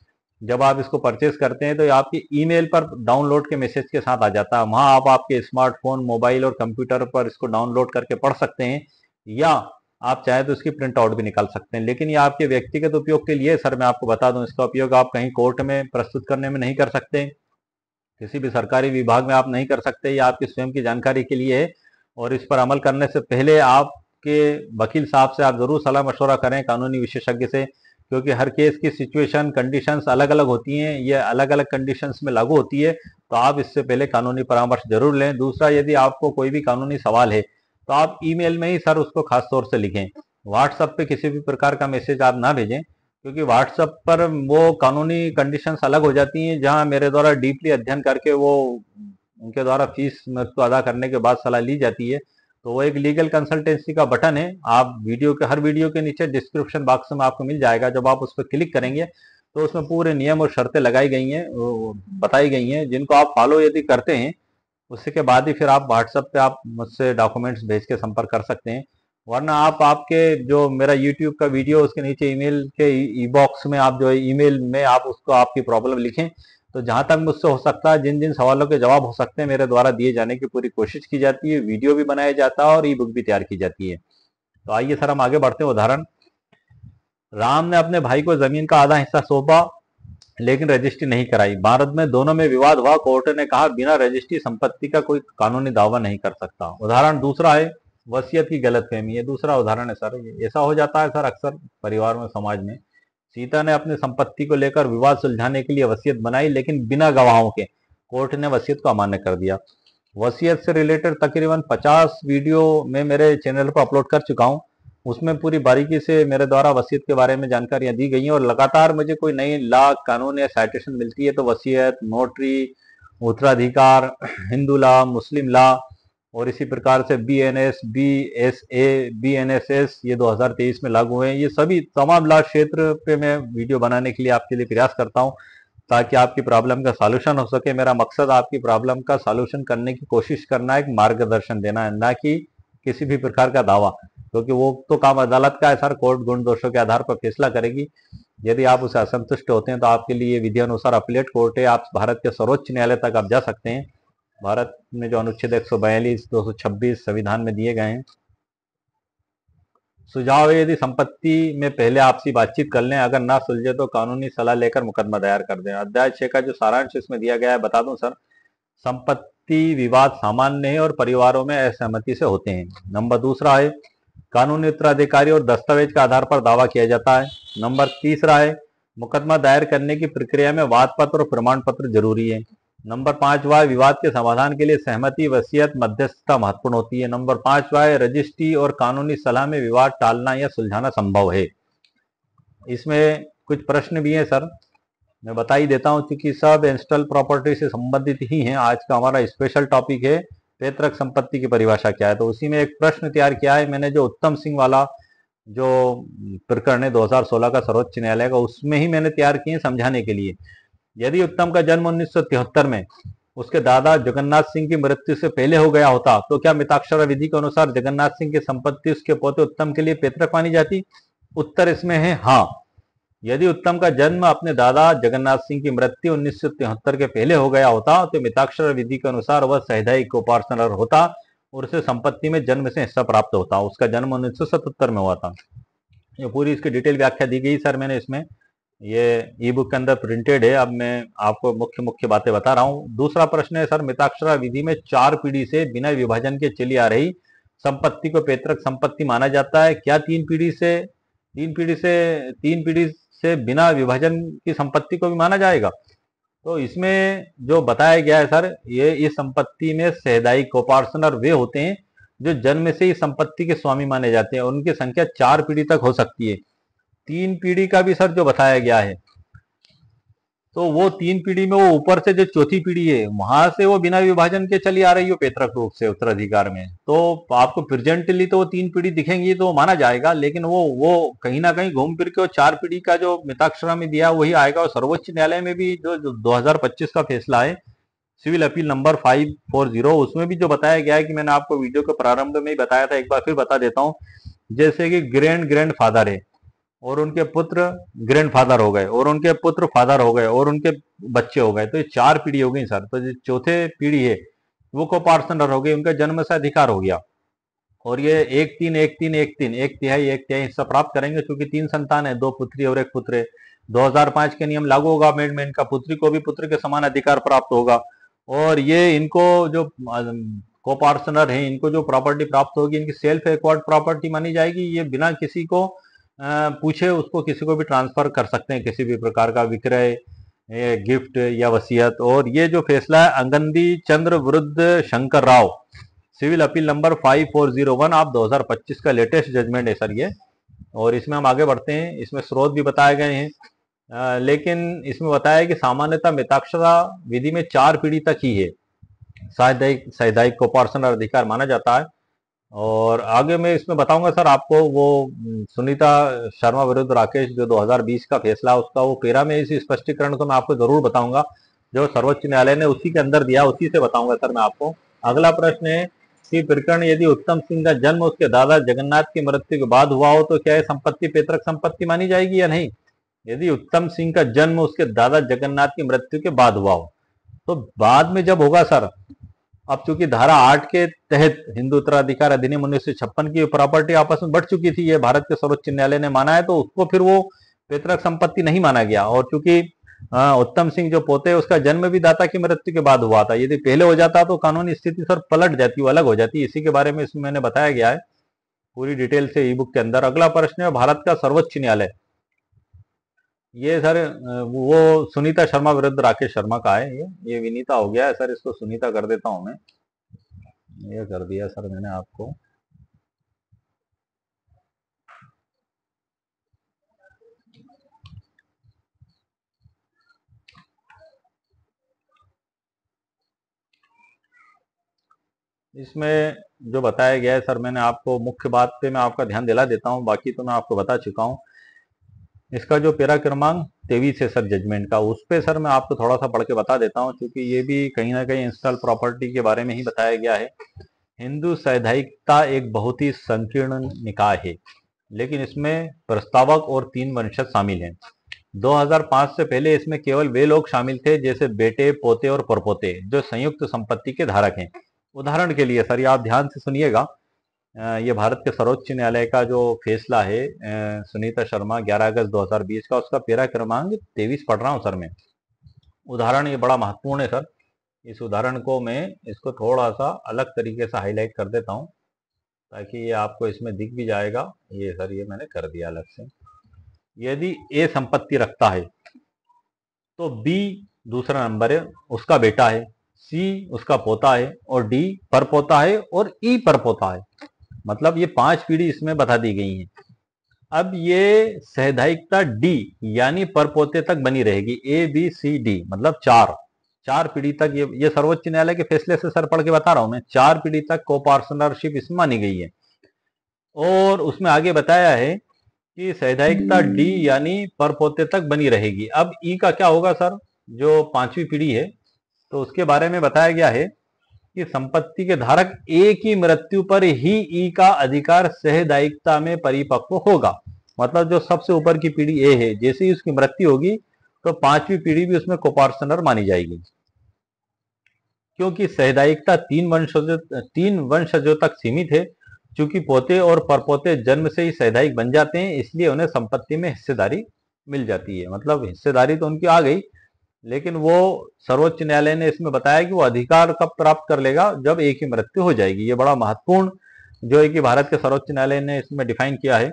जब आप इसको परचेज करते हैं तो आपके ईमेल पर डाउनलोड के मैसेज के साथ आ जाता है। वहां आप आपके स्मार्टफोन, मोबाइल और कंप्यूटर पर इसको डाउनलोड करके पढ़ सकते हैं, या आप चाहे तो इसकी प्रिंट आउट भी निकाल सकते हैं। लेकिन ये आपके व्यक्तिगत उपयोग के लिए सर, मैं आपको बता दूं, इसका उपयोग आप कहीं कोर्ट में प्रस्तुत करने में नहीं कर सकते, किसी भी सरकारी विभाग में आप नहीं कर सकते। ये आपकी स्वयं की जानकारी के लिए है, और इस पर अमल करने से पहले आपके वकील साहब से आप जरूर सलाह मशवरा करें, कानूनी विशेषज्ञ से, क्योंकि हर केस की सिचुएशन, कंडीशंस अलग अलग होती हैं, ये अलग अलग कंडीशंस में लागू होती है। तो आप इससे पहले कानूनी परामर्श जरूर लें। दूसरा, यदि आपको कोई भी कानूनी सवाल है तो आप ईमेल में ही सर उसको खास तौर से लिखें। व्हाट्सएप पे किसी भी प्रकार का मैसेज आप ना भेजें, क्योंकि व्हाट्सएप पर वो कानूनी कंडीशंस अलग हो जाती हैं, जहां मेरे द्वारा डीपली अध्ययन करके वो उनके द्वारा फीस को अदा करने के बाद सलाह ली जाती है। तो वो एक लीगल कंसल्टेंसी का बटन है, आप हर वीडियो के नीचे डिस्क्रिप्शन बॉक्स में आपको मिल जाएगा। जब आप उस पर क्लिक करेंगे तो उसमें पूरे नियम और शर्तें लगाई गई हैं, बताई गई हैं, जिनको आप फॉलो यदि करते हैं उसके के बाद ही फिर आप व्हाट्सएप पे आप मुझसे डॉक्यूमेंट्स भेज के संपर्क कर सकते हैं। वरना आप आपके जो मेरा यूट्यूब का वीडियो उसके नीचे ईमेल के ई बॉक्स में आप जो है ईमेल में आप उसको आपकी प्रॉब्लम लिखें, तो जहां तक मुझसे हो सकता है जिन जिन सवालों के जवाब हो सकते हैं मेरे द्वारा दिए जाने की पूरी कोशिश की जाती है, वीडियो भी बनाया जाता है और ई बुक भी तैयार की जाती है। तो आइए सर हम आगे बढ़ते हैं। उदाहरण, राम ने अपने भाई को जमीन का आधा हिस्सा सौंपा लेकिन रजिस्ट्री नहीं कराई। भारत में दोनों में विवाद हुआ। कोर्ट ने कहा बिना रजिस्ट्री संपत्ति का कोई कानूनी दावा नहीं कर सकता। उदाहरण दूसरा है वसीयत की गलतफहमी। ये दूसरा उदाहरण है सर। ऐसा हो जाता है सर अक्सर परिवार में, समाज में। सीता ने अपनी संपत्ति को लेकर विवाद सुलझाने के लिए वसीयत बनाई लेकिन बिना गवाहों के। कोर्ट ने वसीयत को अमान्य कर दिया। वसीयत से रिलेटेड तकरीबन 50 वीडियो मैं मेरे चैनल पर अपलोड कर चुका हूं। उसमें पूरी बारीकी से मेरे द्वारा वसीयत के बारे में जानकारियां दी गई हैं, और लगातार मुझे कोई नई लॉ कानून या साइटेशन मिलती है तो वसीयत, नोटरी, उत्तराधिकार, हिंदू लॉ, मुस्लिम लॉ और इसी प्रकार से BNS, BSA, BNSS ये 2023 में लागू हुए हैं। ये सभी तमाम लॉ क्षेत्र पे मैं वीडियो बनाने के लिए आपके लिए प्रयास करता हूं ताकि आपकी प्रॉब्लम का सॉल्यूशन हो सके। मेरा मकसद आपकी प्रॉब्लम का सॉल्यूशन करने की कोशिश करना है, एक मार्गदर्शन देना है, ना कि किसी भी प्रकार का दावा, क्योंकि वो तो काम अदालत का है सर। कोर्ट गुण दोषों के आधार पर फैसला करेगी। यदि आप उसे असंतुष्ट होते हैं तो आपके लिए विधि अनुसार अपीलेट कोर्ट है। आप भारत के सर्वोच्च न्यायालय तक आप जा सकते हैं। भारत में जो अनुच्छेद 142, 226 संविधान में दिए गए हैं। सुझाव है यदि संपत्ति में पहले आपसी बातचीत कर लें, अगर ना सुलझे तो कानूनी सलाह लेकर मुकदमा दायर कर दें। अध्याय 6 का जो सारांश इसमें दिया गया है बता दूं सर। संपत्ति विवाद सामान्य है और परिवारों में असहमति से होते हैं। नंबर दूसरा है कानूनी उत्तराधिकारी और दस्तावेज के आधार पर दावा किया जाता है। नंबर तीसरा है मुकदमा दायर करने की प्रक्रिया में वाद पत्र और प्रमाण पत्र जरूरी है। नंबर पांचवा है विवाद के समाधान के लिए सहमति, वसीयत, मध्यस्थता महत्वपूर्ण होती है। नंबर पांचवा है रजिस्ट्री और कानूनी सलाह में विवाद टालना या सुलझाना संभव है। इसमें कुछ प्रश्न भी हैं सर, मैं बता ही देता हूं क्योंकि सब इंस्टॉल प्रॉपर्टी से संबंधित ही हैं। आज का हमारा स्पेशल टॉपिक है पैतृक संपत्ति की परिभाषा क्या है। तो उसी में एक प्रश्न तैयार किया है मैंने, जो उत्तम सिंह वाला जो प्रकरण है 2016 का सर्वोच्च न्यायालय का, उसमें ही मैंने तैयार किए समझाने के लिए। यदि उत्तम का जन्म 1973 में उसके दादा जगन्नाथ सिंह की मृत्यु से पहले हो गया होता तो क्या मिताक्षरा विधि के अनुसार जगन्नाथ सिंह की संपत्ति उसके पोते उत्तम के लिए पैतृक मानी जाती? उत्तर इसमें है हाँ। यदि उत्तम का जन्म अपने दादा जगन्नाथ सिंह की मृत्यु 1973 के पहले हो गया होता तो मिताक्षर विधि के अनुसार वह सहदाई कोपार्सनर होता और उसे संपत्ति में जन्म से हिस्सा प्राप्त होता। उसका जन्म 1977 में हुआ था। ये पूरी इसकी डिटेल व्याख्या दी गई सर मैंने इसमें, ये ई बुक के अंदर प्रिंटेड है। अब मैं आपको मुख्य मुख्य बातें बता रहा हूँ। दूसरा प्रश्न है सर, मिताक्षरा विधि में 4 पीढ़ी से बिना विभाजन के चली आ रही संपत्ति को पैतृक संपत्ति माना जाता है क्या? 3 पीढ़ी से बिना विभाजन की संपत्ति को भी माना जाएगा? तो इसमें जो बताया गया है सर, ये इस संपत्ति में सहदाई कोपार्सनर वे होते हैं जो जन्म से ही संपत्ति के स्वामी माने जाते हैं। उनकी संख्या 4 पीढ़ी तक हो सकती है। 3 पीढ़ी का भी सर जो बताया गया है, तो वो 3 पीढ़ी में वो ऊपर से जो चौथी पीढ़ी है वहां से वो बिना विभाजन के चली आ रही हो पैतृक रूप से उत्तराधिकार में, तो आपको प्रेजेंटली तो वो 3 पीढ़ी दिखेंगी तो माना जाएगा, लेकिन वो कहीं ना कहीं घूम फिर के वो 4 पीढ़ी का जो मिताक्षरा में दिया वही आएगा। और सर्वोच्च न्यायालय में भी जो 2025 का फैसला है सिविल अपील नंबर 540, उसमें भी जो बताया गया है कि मैंने आपको वीडियो के प्रारंभ में ही बताया था, एक बार फिर बता देता हूँ। जैसे कि ग्रैंड फादर है और उनके पुत्र ग्रैंडफादर हो गए और उनके पुत्र फादर हो गए और उनके बच्चे हो गए, तो ये 4 पीढ़ी हो गई सर। तो जो चौथे पीढ़ी है वो कोपार्सनर हो गई, उनका जन्म से अधिकार हो गया और ये 1 तिहाई हिस्सा प्राप्त करेंगे क्योंकि 3 संतान है, 2 पुत्री और 1 पुत्र है। 2005 के नियम लागू होगा अमेंडमेंट का, पुत्री को भी पुत्र के समान अधिकार प्राप्त होगा और ये इनको जो कोपार्सनर है इनको जो प्रॉपर्टी प्राप्त होगी इनकी सेल्फ एक्वायर्ड प्रॉपर्टी मानी जाएगी। ये बिना किसी को पूछे उसको किसी को भी ट्रांसफर कर सकते हैं, किसी भी प्रकार का विक्रय, गिफ्ट या वसीयत। और ये जो फैसला है अंगंदी चंद्र विरुद्ध Shankar Rao, civil appeal number 5401 आप 2025 का लेटेस्ट जजमेंट है सर ये। और इसमें हम आगे बढ़ते हैं। इसमें स्रोत भी बताए गए हैं, लेकिन इसमें बताया है कि सामान्यतः मिताक्षरा विधि में 4 पीढ़ी तक ही है साहित्यिक साहित्यिक को पर्सनल अधिकार माना जाता है। और आगे मैं इसमें बताऊंगा सर आपको वो सुनीता शर्मा विरुद्ध राकेश जो 2020 का फैसला उसका वो पेरा में इस स्पष्टीकरण को मैं आपको जरूर बताऊंगा, जो सर्वोच्च न्यायालय ने उसी के अंदर दिया उसी से बताऊंगा सर मैं आपको। अगला प्रश्न है कि प्रकरण यदि उत्तम सिंह का जन्म उसके दादा जगन्नाथ की मृत्यु के बाद हुआ हो तो क्या यह संपत्ति पैतृक संपत्ति मानी जाएगी या नहीं। यदि उत्तम सिंह का जन्म उसके दादा जगन्नाथ की मृत्यु के बाद हुआ हो तो बाद में जब होगा सर, अब चूंकि धारा 8 के तहत हिंदू उत्तराधिकार अधिनियम 1956 की प्रॉपर्टी आपस में बढ़ चुकी थी, ये भारत के सर्वोच्च न्यायालय ने माना है, तो उसको फिर वो पैतृक संपत्ति नहीं माना गया। और चूंकि उत्तम सिंह जो पोते उसका जन्म भी दाता की मृत्यु के बाद हुआ था, यदि पहले हो जाता तो कानूनी स्थिति सर पलट जाती, वो अलग हो जाती। इसी के बारे में इसमें मैंने बताया गया है पूरी डिटेल से ई बुक के अंदर। अगला प्रश्न है भारत का सर्वोच्च न्यायालय, ये सर वो सुनीता शर्मा विरुद्ध राकेश शर्मा का है। ये विनीता हो गया है सर, इसको सुनीता कर देता हूं मैं, ये कर दिया सर मैंने आपको। इसमें जो बताया गया है सर मैंने आपको मुख्य बात पे मैं आपका ध्यान दिला देता हूं, बाकी तो मैं आपको बता चुका हूं। इसका जो पेरा क्रमांक 23 है सर जजमेंट का, उस पे सर मैं आपको थोड़ा सा पढ़ के बता देता हूं, क्योंकि ये भी कहीं ना कहीं इंस्टॉल प्रॉपर्टी के बारे में ही बताया गया है। हिंदू सैद्धांतिकता एक बहुत ही संकीर्ण निकाय है, लेकिन इसमें प्रस्तावक और 3 वंशज शामिल हैं। 2005 से पहले इसमें केवल वे लोग शामिल थे जैसे बेटे, पोते और परपोते जो संयुक्त संपत्ति के धारक हैं। उदाहरण के लिए सर ये आप ध्यान से सुनिएगा, ये भारत के सर्वोच्च न्यायालय का जो फैसला है सुनीता शर्मा 11 अगस्त 2020 का, उसका पेरा क्रमांक 23 पढ़ रहा हूं सर मैं। उदाहरण ये बड़ा महत्वपूर्ण है सर, इस उदाहरण को मैं इसको थोड़ा सा अलग तरीके से हाईलाइट कर देता हूं ताकि ये आपको इसमें दिख भी जाएगा। ये सर ये मैंने कर दिया अलग से। यदि ए संपत्ति रखता है तो बी दूसरा नंबर है, उसका बेटा है, सी उसका पोता है और डी परपोता है और ई परपोता है। मतलब ये 5 पीढ़ी इसमें बता दी गई है। अब ये सैद्धांतिकता डी यानी परपोते तक बनी रहेगी, ए बी सी डी मतलब 4 पीढ़ी तक। ये सर्वोच्च न्यायालय के फैसले से सर पढ़ के बता रहा हूं मैं, 4 पीढ़ी तक को पार्टनरशिप इसमें मानी गई है। और उसमें आगे बताया है कि सैद्धांतिकता डी यानी परपोते तक बनी रहेगी। अब ई का क्या होगा सर, जो 5वीं पीढ़ी है, तो उसके बारे में बताया गया है कि संपत्ति के धारक ए की मृत्यु पर ही ई का अधिकार सहदायिकता में परिपक्व होगा। मतलब जो सबसे ऊपर की पीढ़ी ए है, जैसे ही उसकी मृत्यु होगी तो 5वीं पीढ़ी भी उसमें कोपार्सनर मानी जाएगी, क्योंकि सहदायिकता 3 वंशजों तक सीमित है। चूंकि पोते और परपोते जन्म से ही सहदायिक बन जाते हैं, इसलिए उन्हें संपत्ति में हिस्सेदारी मिल जाती है। मतलब हिस्सेदारी तो उनकी आ गई, लेकिन वो सर्वोच्च न्यायालय ने इसमें बताया कि वो अधिकार कब प्राप्त कर लेगा, जब एक ही मृत्यु हो जाएगी। ये बड़ा महत्वपूर्ण जो है कि भारत के सर्वोच्च न्यायालय ने इसमें डिफाइन किया है।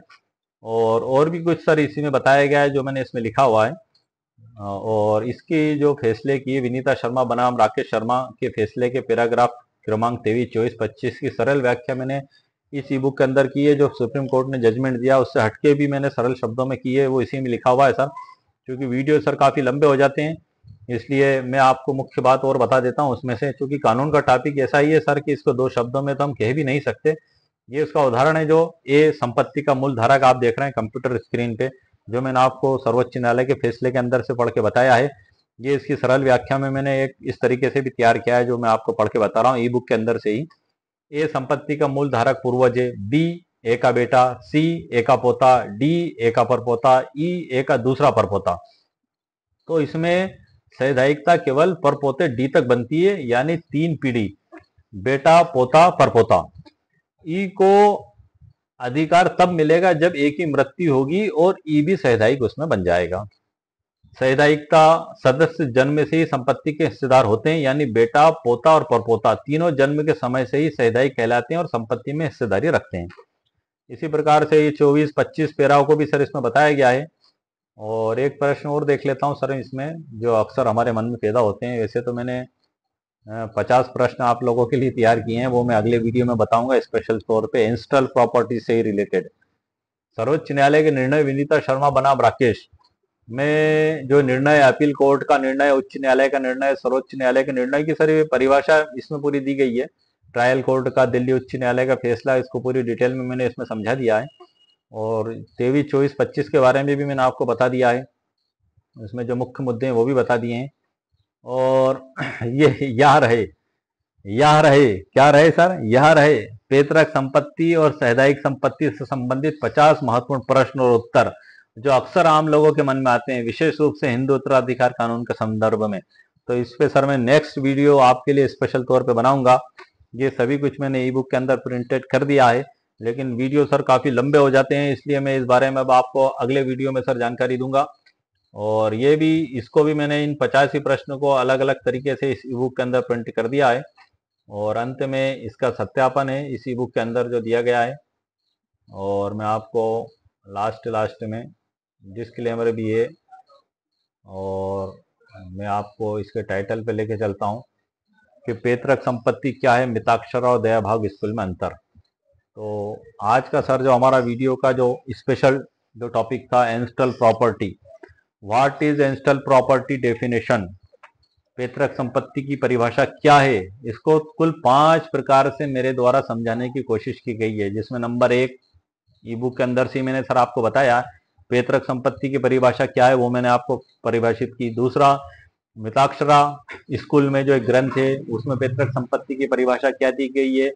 और भी कुछ सर इसी में बताया गया है जो मैंने इसमें लिखा हुआ है। और इसकी जो फैसले की विनीता शर्मा बनाम राकेश शर्मा के फैसले के पैराग्राफ क्रमांक 23, 24, 25 की सरल व्याख्या मैंने इस ई बुक के अंदर की है। जो सुप्रीम कोर्ट ने जजमेंट दिया उससे हटके भी मैंने सरल शब्दों में की है, वो इसी में लिखा हुआ है सर। क्योंकि वीडियो सर काफी लंबे हो जाते हैं, इसलिए मैं आपको मुख्य बात और बता देता हूँ उसमें से। क्योंकि कानून का टॉपिक ऐसा ही है सर कि इसको 2 शब्दों में तो हम कह भी नहीं सकते। ये उसका उदाहरण है, जो ए संपत्ति का मूल धारक आप देख रहे हैं कंप्यूटर स्क्रीन पे, जो मैंने आपको सर्वोच्च न्यायालय के फैसले के अंदर से पढ़ के बताया है। ये इसकी सरल व्याख्या में मैंने एक इस तरीके से भी तैयार किया है, जो मैं आपको पढ़ के बता रहा हूँ ई बुक के अंदर से ही। ए संपत्ति का मूल धारक पूर्वज है, बी ए का बेटा, सी ए का पोता, डी ए का परपोता, ई ए का दूसरा परपोता। तो इसमें सैद्धांतिकता केवल परपोते डी तक बनती है, यानी 3 पीढ़ी बेटा, पोता, परपोता। ई को अधिकार तब मिलेगा जब ए की मृत्यु होगी और ई भी सैद्धांतिक उसमें बन जाएगा। सैद्धांतिकता सदस्य जन्म से ही संपत्ति के हिस्सेदार होते हैं, यानी बेटा, पोता और परपोता तीनों जन्म के समय से ही सैद्धांतिक कहलाते हैं और संपत्ति में हिस्सेदारी रखते हैं। इसी प्रकार से ये 24, 25 पैराओं को भी सर इसमें बताया गया है। और एक प्रश्न और देख लेता हूं सर इसमें, जो अक्सर हमारे मन में पैदा होते हैं। वैसे तो मैंने 50 प्रश्न आप लोगों के लिए तैयार किए हैं, वो मैं अगले वीडियो में बताऊंगा स्पेशल तौर पे इंस्टॉल प्रॉपर्टी से ही रिलेटेड। सर्वोच्च न्यायालय के निर्णय विनीता शर्मा बनाम राकेश में जो निर्णय अपील कोर्ट का निर्णय, उच्च न्यायालय का निर्णय, सर्वोच्च न्यायालय के निर्णय की सारी परिभाषा इसमें पूरी दी गई है। ट्रायल कोर्ट का, दिल्ली उच्च न्यायालय का फैसला, इसको पूरी डिटेल में मैंने इसमें समझा दिया है। और 23, 24, 25 के बारे में भी मैंने आपको बता दिया है। इसमें जो मुख्य मुद्दे हैं वो भी बता दिए हैं। और ये क्या रहे सर, यह रहे पैतृक संपत्ति और सामुदायिक संपत्ति से संबंधित 50 महत्वपूर्ण प्रश्न और उत्तर जो अक्सर आम लोगों के मन में आते हैं, विशेष रूप से हिंदू उत्तराधिकार कानून के संदर्भ में। तो इस पे सर मैं नेक्स्ट वीडियो आपके लिए स्पेशल तौर पे बनाऊंगा। ये सभी कुछ मैंने ई बुक के अंदर प्रिंटेड कर दिया है, लेकिन वीडियो सर काफी लंबे हो जाते हैं, इसलिए मैं इस बारे में अब आपको अगले वीडियो में सर जानकारी दूंगा। और ये भी, इसको भी मैंने इन 85 प्रश्नों को अलग अलग तरीके से इस ई बुक के अंदर प्रिंट कर दिया है। और अंत में इसका सत्यापन है इस ई बुक के अंदर जो दिया गया है। और मैं आपको लास्ट में डिस्क्लेमर भी है, और मैं आपको इसके टाइटल पे लेके चलता हूँ कि पैतृक संपत्ति क्या है, मिताक्षरा और दया भाग स्कूल में अंतर। तो आज का सर जो हमारा वीडियो का जो स्पेशल जो टॉपिक था, ancestral property, what is ancestral property definition, पैतृक संपत्ति की परिभाषा क्या है, इसको कुल 5 प्रकार से मेरे द्वारा समझाने की कोशिश की गई है। जिसमें नंबर 1 ई बुक के अंदर से मैंने सर आपको बताया पैतृक संपत्ति की परिभाषा क्या है, वो मैंने आपको परिभाषित की। दूसरा, मिताक्षरा स्कूल में जो एक ग्रंथ है उसमें पैतृक संपत्ति की परिभाषा क्या दी गई है,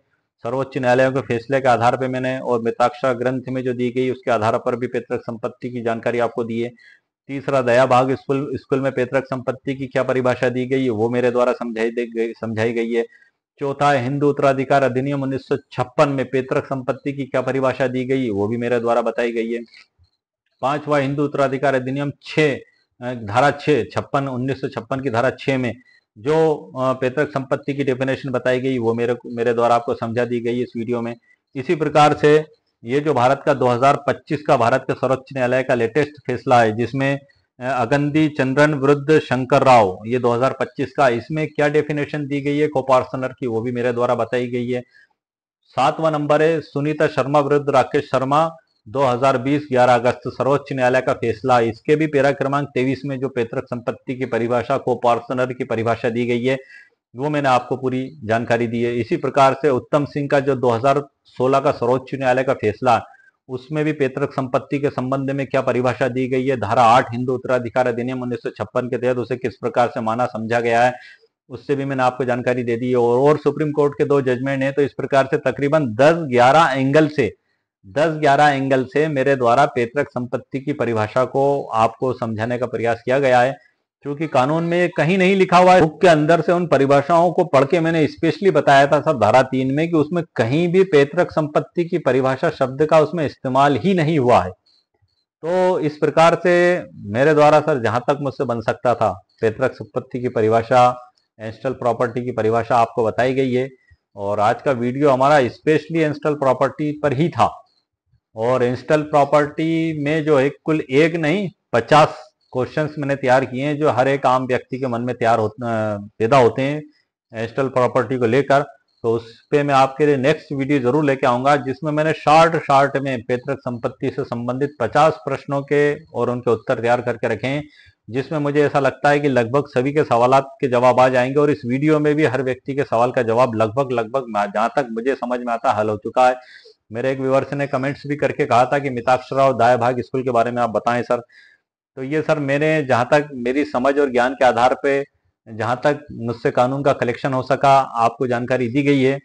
सर्वोच्च न्यायालयों के फैसले के आधार पर मैंने, और मिताक्षरा ग्रंथ में जो दी गई उसके आधार पर भी पैतृक संपत्ति की जानकारी आपको दी है। तीसरा, दया भाग स्कूल में पैतृक संपत्ति की क्या परिभाषा दी गई है, वो मेरे द्वारा समझाई गई है। चौथा, हिंदू उत्तराधिकार अधिनियम 1956 में पैतृक संपत्ति की क्या परिभाषा दी गई, वो भी मेरे द्वारा बताई गई है। पांचवा, हिंदू उत्तराधिकार अधिनियम 6 धारा 6 56 1956 की धारा 6 में जो पैतृक संपत्ति की डेफिनेशन बताई गई, वो मेरे द्वारा आपको समझा दी गई इस वीडियो में। इसी प्रकार से ये जो भारत का 2025 का भारत के सर्वोच्च न्यायालय का लेटेस्ट फैसला है, जिसमें अगंदी चंद्रन विरुद्ध शंकर राव, ये 2025 का, इसमें क्या डेफिनेशन दी गई है कोपार्सनर की, वो भी मेरे द्वारा बताई गई है। 7वां नंबर है सुनीता शर्मा विरुद्ध राकेश शर्मा, 2020 11 अगस्त सर्वोच्च न्यायालय का फैसला। इसके भी पैरा क्रमांक 23 में जो पैतृक संपत्ति की परिभाषा, कोपार्सनर की परिभाषा दी गई है, वो मैंने आपको पूरी जानकारी दी है। इसी प्रकार से उत्तम सिंह का जो 2016 का सर्वोच्च न्यायालय का फैसला, उसमें भी पैतृक संपत्ति के संबंध में क्या परिभाषा दी गई है, धारा 8 हिंदू उत्तराधिकार अधिनियम 1956 के तहत उसे किस प्रकार से माना समझा गया है, उससे भी मैंने आपको जानकारी दे दी है। और सुप्रीम कोर्ट के 2 जजमेंट है, तो इस प्रकार से तकरीबन 10-11 एंगल से मेरे द्वारा पैतृक संपत्ति की परिभाषा को आपको समझाने का प्रयास किया गया है। क्योंकि कानून में कहीं नहीं लिखा हुआ है, बुक के अंदर से उन परिभाषाओं को पढ़ के मैंने स्पेशली बताया था सर धारा 3 में कि उसमें कहीं भी पैतृक संपत्ति की परिभाषा शब्द का उसमें इस्तेमाल ही नहीं हुआ है। तो इस प्रकार से मेरे द्वारा सर जहां तक मुझसे बन सकता था पैतृक संपत्ति की परिभाषा, एंस्टल प्रॉपर्टी की परिभाषा आपको बताई गई है। और आज का वीडियो हमारा स्पेशली एंस्टल प्रॉपर्टी पर ही था। और एंस्टल प्रॉपर्टी में जो है कुल एक नहीं 50 क्वेश्चंस मैंने तैयार किए हैं, जो हर एक आम व्यक्ति के मन में पैदा होते हैं एंस्टल प्रॉपर्टी को लेकर। तो उस पे मैं आपके लिए नेक्स्ट वीडियो जरूर लेके आऊंगा, जिसमें मैंने शॉर्ट में पैतृक संपत्ति से संबंधित 50 प्रश्नों के और उनके उत्तर तैयार करके रखे हैं, जिसमें मुझे ऐसा लगता है कि लगभग सभी के सवालात के जवाब आ जाएंगे। और इस वीडियो में भी हर व्यक्ति के सवाल का जवाब लगभग जहां तक मुझे समझ में आता हल हो चुका है। मेरे एक व्यूअर्स ने कमेंट्स भी करके कहा था कि मिताक्षरा और दाया भाग स्कूल के बारे में आप बताएं सर। तो ये सर मैंने जहां तक मेरी समझ और ज्ञान के आधार पे जहां तक मुझसे कानून का कलेक्शन हो सका आपको जानकारी दी गई है।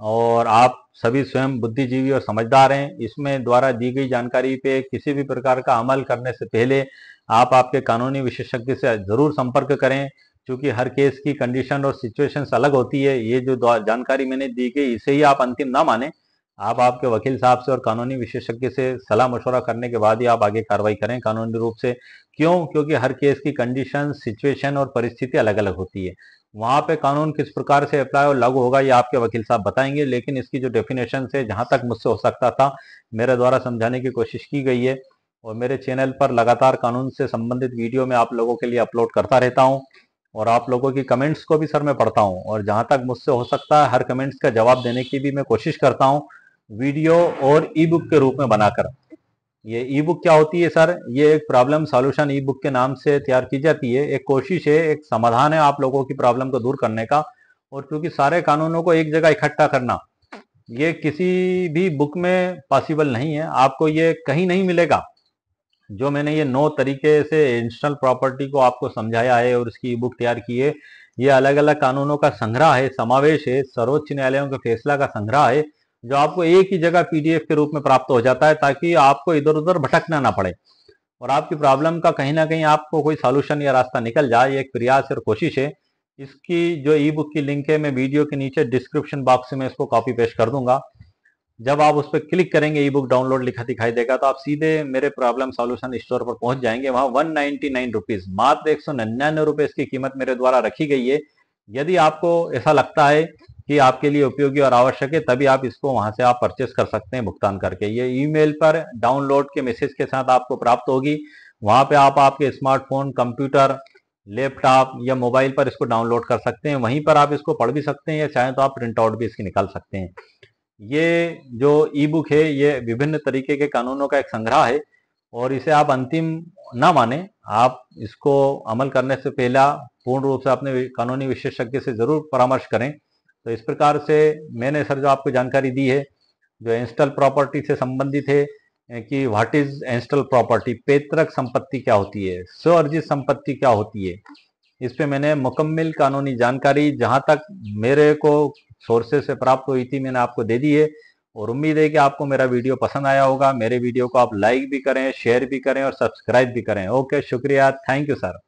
और आप सभी स्वयं बुद्धिजीवी और समझदार हैं। इसमें द्वारा दी गई जानकारी पे किसी भी प्रकार का अमल करने से पहले आप आपके कानूनी विशेषज्ञ से जरूर संपर्क करें, क्योंकि हर केस की कंडीशन और सिचुएशंस अलग होती है। ये जो जानकारी मैंने दी गई इसे ही आप अंतिम ना माने, आप आपके वकील साहब से और कानूनी विशेषज्ञ से सलाह मशवरा करने के बाद ही आप आगे कार्रवाई करें कानूनी रूप से। क्यों? क्योंकि हर केस की कंडीशन, सिचुएशन और परिस्थिति अलग अलग होती है। वहां पे कानून किस प्रकार से अप्लाई और लागू होगा ये आपके वकील साहब बताएंगे, लेकिन इसकी जो डेफिनेशन है जहां तक मुझसे हो सकता था मेरे द्वारा समझाने की कोशिश की गई है। और मेरे चैनल पर लगातार कानून से संबंधित वीडियो मैं आप लोगों के लिए अपलोड करता रहता हूँ, और आप लोगों की कमेंट्स को भी सर मैं पढ़ता हूँ, और जहां तक मुझसे हो सकता है हर कमेंट्स का जवाब देने की भी मैं कोशिश करता हूँ, वीडियो और ई बुक के रूप में बनाकर। ये ई बुक क्या होती है सर? ये एक प्रॉब्लम सॉल्यूशन ई बुक के नाम से तैयार की जाती है। एक कोशिश है, एक समाधान है आप लोगों की प्रॉब्लम को दूर करने का। और क्योंकि सारे कानूनों को एक जगह इकट्ठा करना ये किसी भी बुक में पॉसिबल नहीं है, आपको ये कहीं नहीं मिलेगा। जो मैंने ये 9 तरीके से इंस्टॉल प्रॉपर्टी को आपको समझाया है और इसकी ई बुक तैयार की है, ये अलग अलग कानूनों का संग्रह है, समावेश है, सर्वोच्च न्यायालयों के फैसला का संग्रह है, जो आपको एक ही जगह पीडीएफ के रूप में प्राप्त हो जाता है, ताकि आपको इधर उधर भटकना ना पड़े और आपकी प्रॉब्लम का कहीं ना कहीं आपको कोई सॉल्यूशन या रास्ता निकल जाए। ये एक प्रयास और कोशिश है। इसकी जो ई बुक की लिंक है मैं वीडियो के नीचे डिस्क्रिप्शन बॉक्स में इसको कॉपी पेस्ट कर दूंगा। जब आप उस पर क्लिक करेंगे, ई बुक डाउनलोड लिखा दिखाई देगा, तो आप सीधे मेरे प्रॉब्लम सॉल्यूशन स्टोर पर पहुंच जाएंगे। वहां 199 रुपीज, मात्र 199 रुपए इसकी कीमत मेरे द्वारा रखी गई है। यदि आपको ऐसा लगता है कि आपके लिए उपयोगी और आवश्यक है, तभी आप इसको वहां से आप परचेस कर सकते हैं भुगतान करके। ये ईमेल पर डाउनलोड के मैसेज के साथ आपको प्राप्त होगी। वहां पे आप आपके स्मार्टफोन, कंप्यूटर, लैपटॉप या मोबाइल पर इसको डाउनलोड कर सकते हैं। वहीं पर आप इसको पढ़ भी सकते हैं या चाहें तो आप प्रिंट आउट भी इसकी निकाल सकते हैं। ये जो ई बुक है ये विभिन्न तरीके के कानूनों का एक संग्रह है और इसे आप अंतिम ना माने, आप इसको अमल करने से पहला पूर्ण रूप से अपने कानूनी विशेषज्ञ से जरूर परामर्श करें। तो इस प्रकार से मैंने सर जो आपको जानकारी दी है, जो इंस्टॉल प्रॉपर्टी से संबंधित है, कि व्हाट इज इंस्टॉल प्रॉपर्टी, पैतृक संपत्ति क्या होती है, स्व अर्जित संपत्ति क्या होती है, इस पे मैंने मुकम्मल कानूनी जानकारी जहां तक मेरे को सोर्सेज से प्राप्त हुई थी मैंने आपको दे दी है। और उम्मीद है कि आपको मेरा वीडियो पसंद आया होगा। मेरे वीडियो को आप लाइक भी करें, शेयर भी करें और सब्सक्राइब भी करें। ओके, शुक्रिया, थैंक यू सर।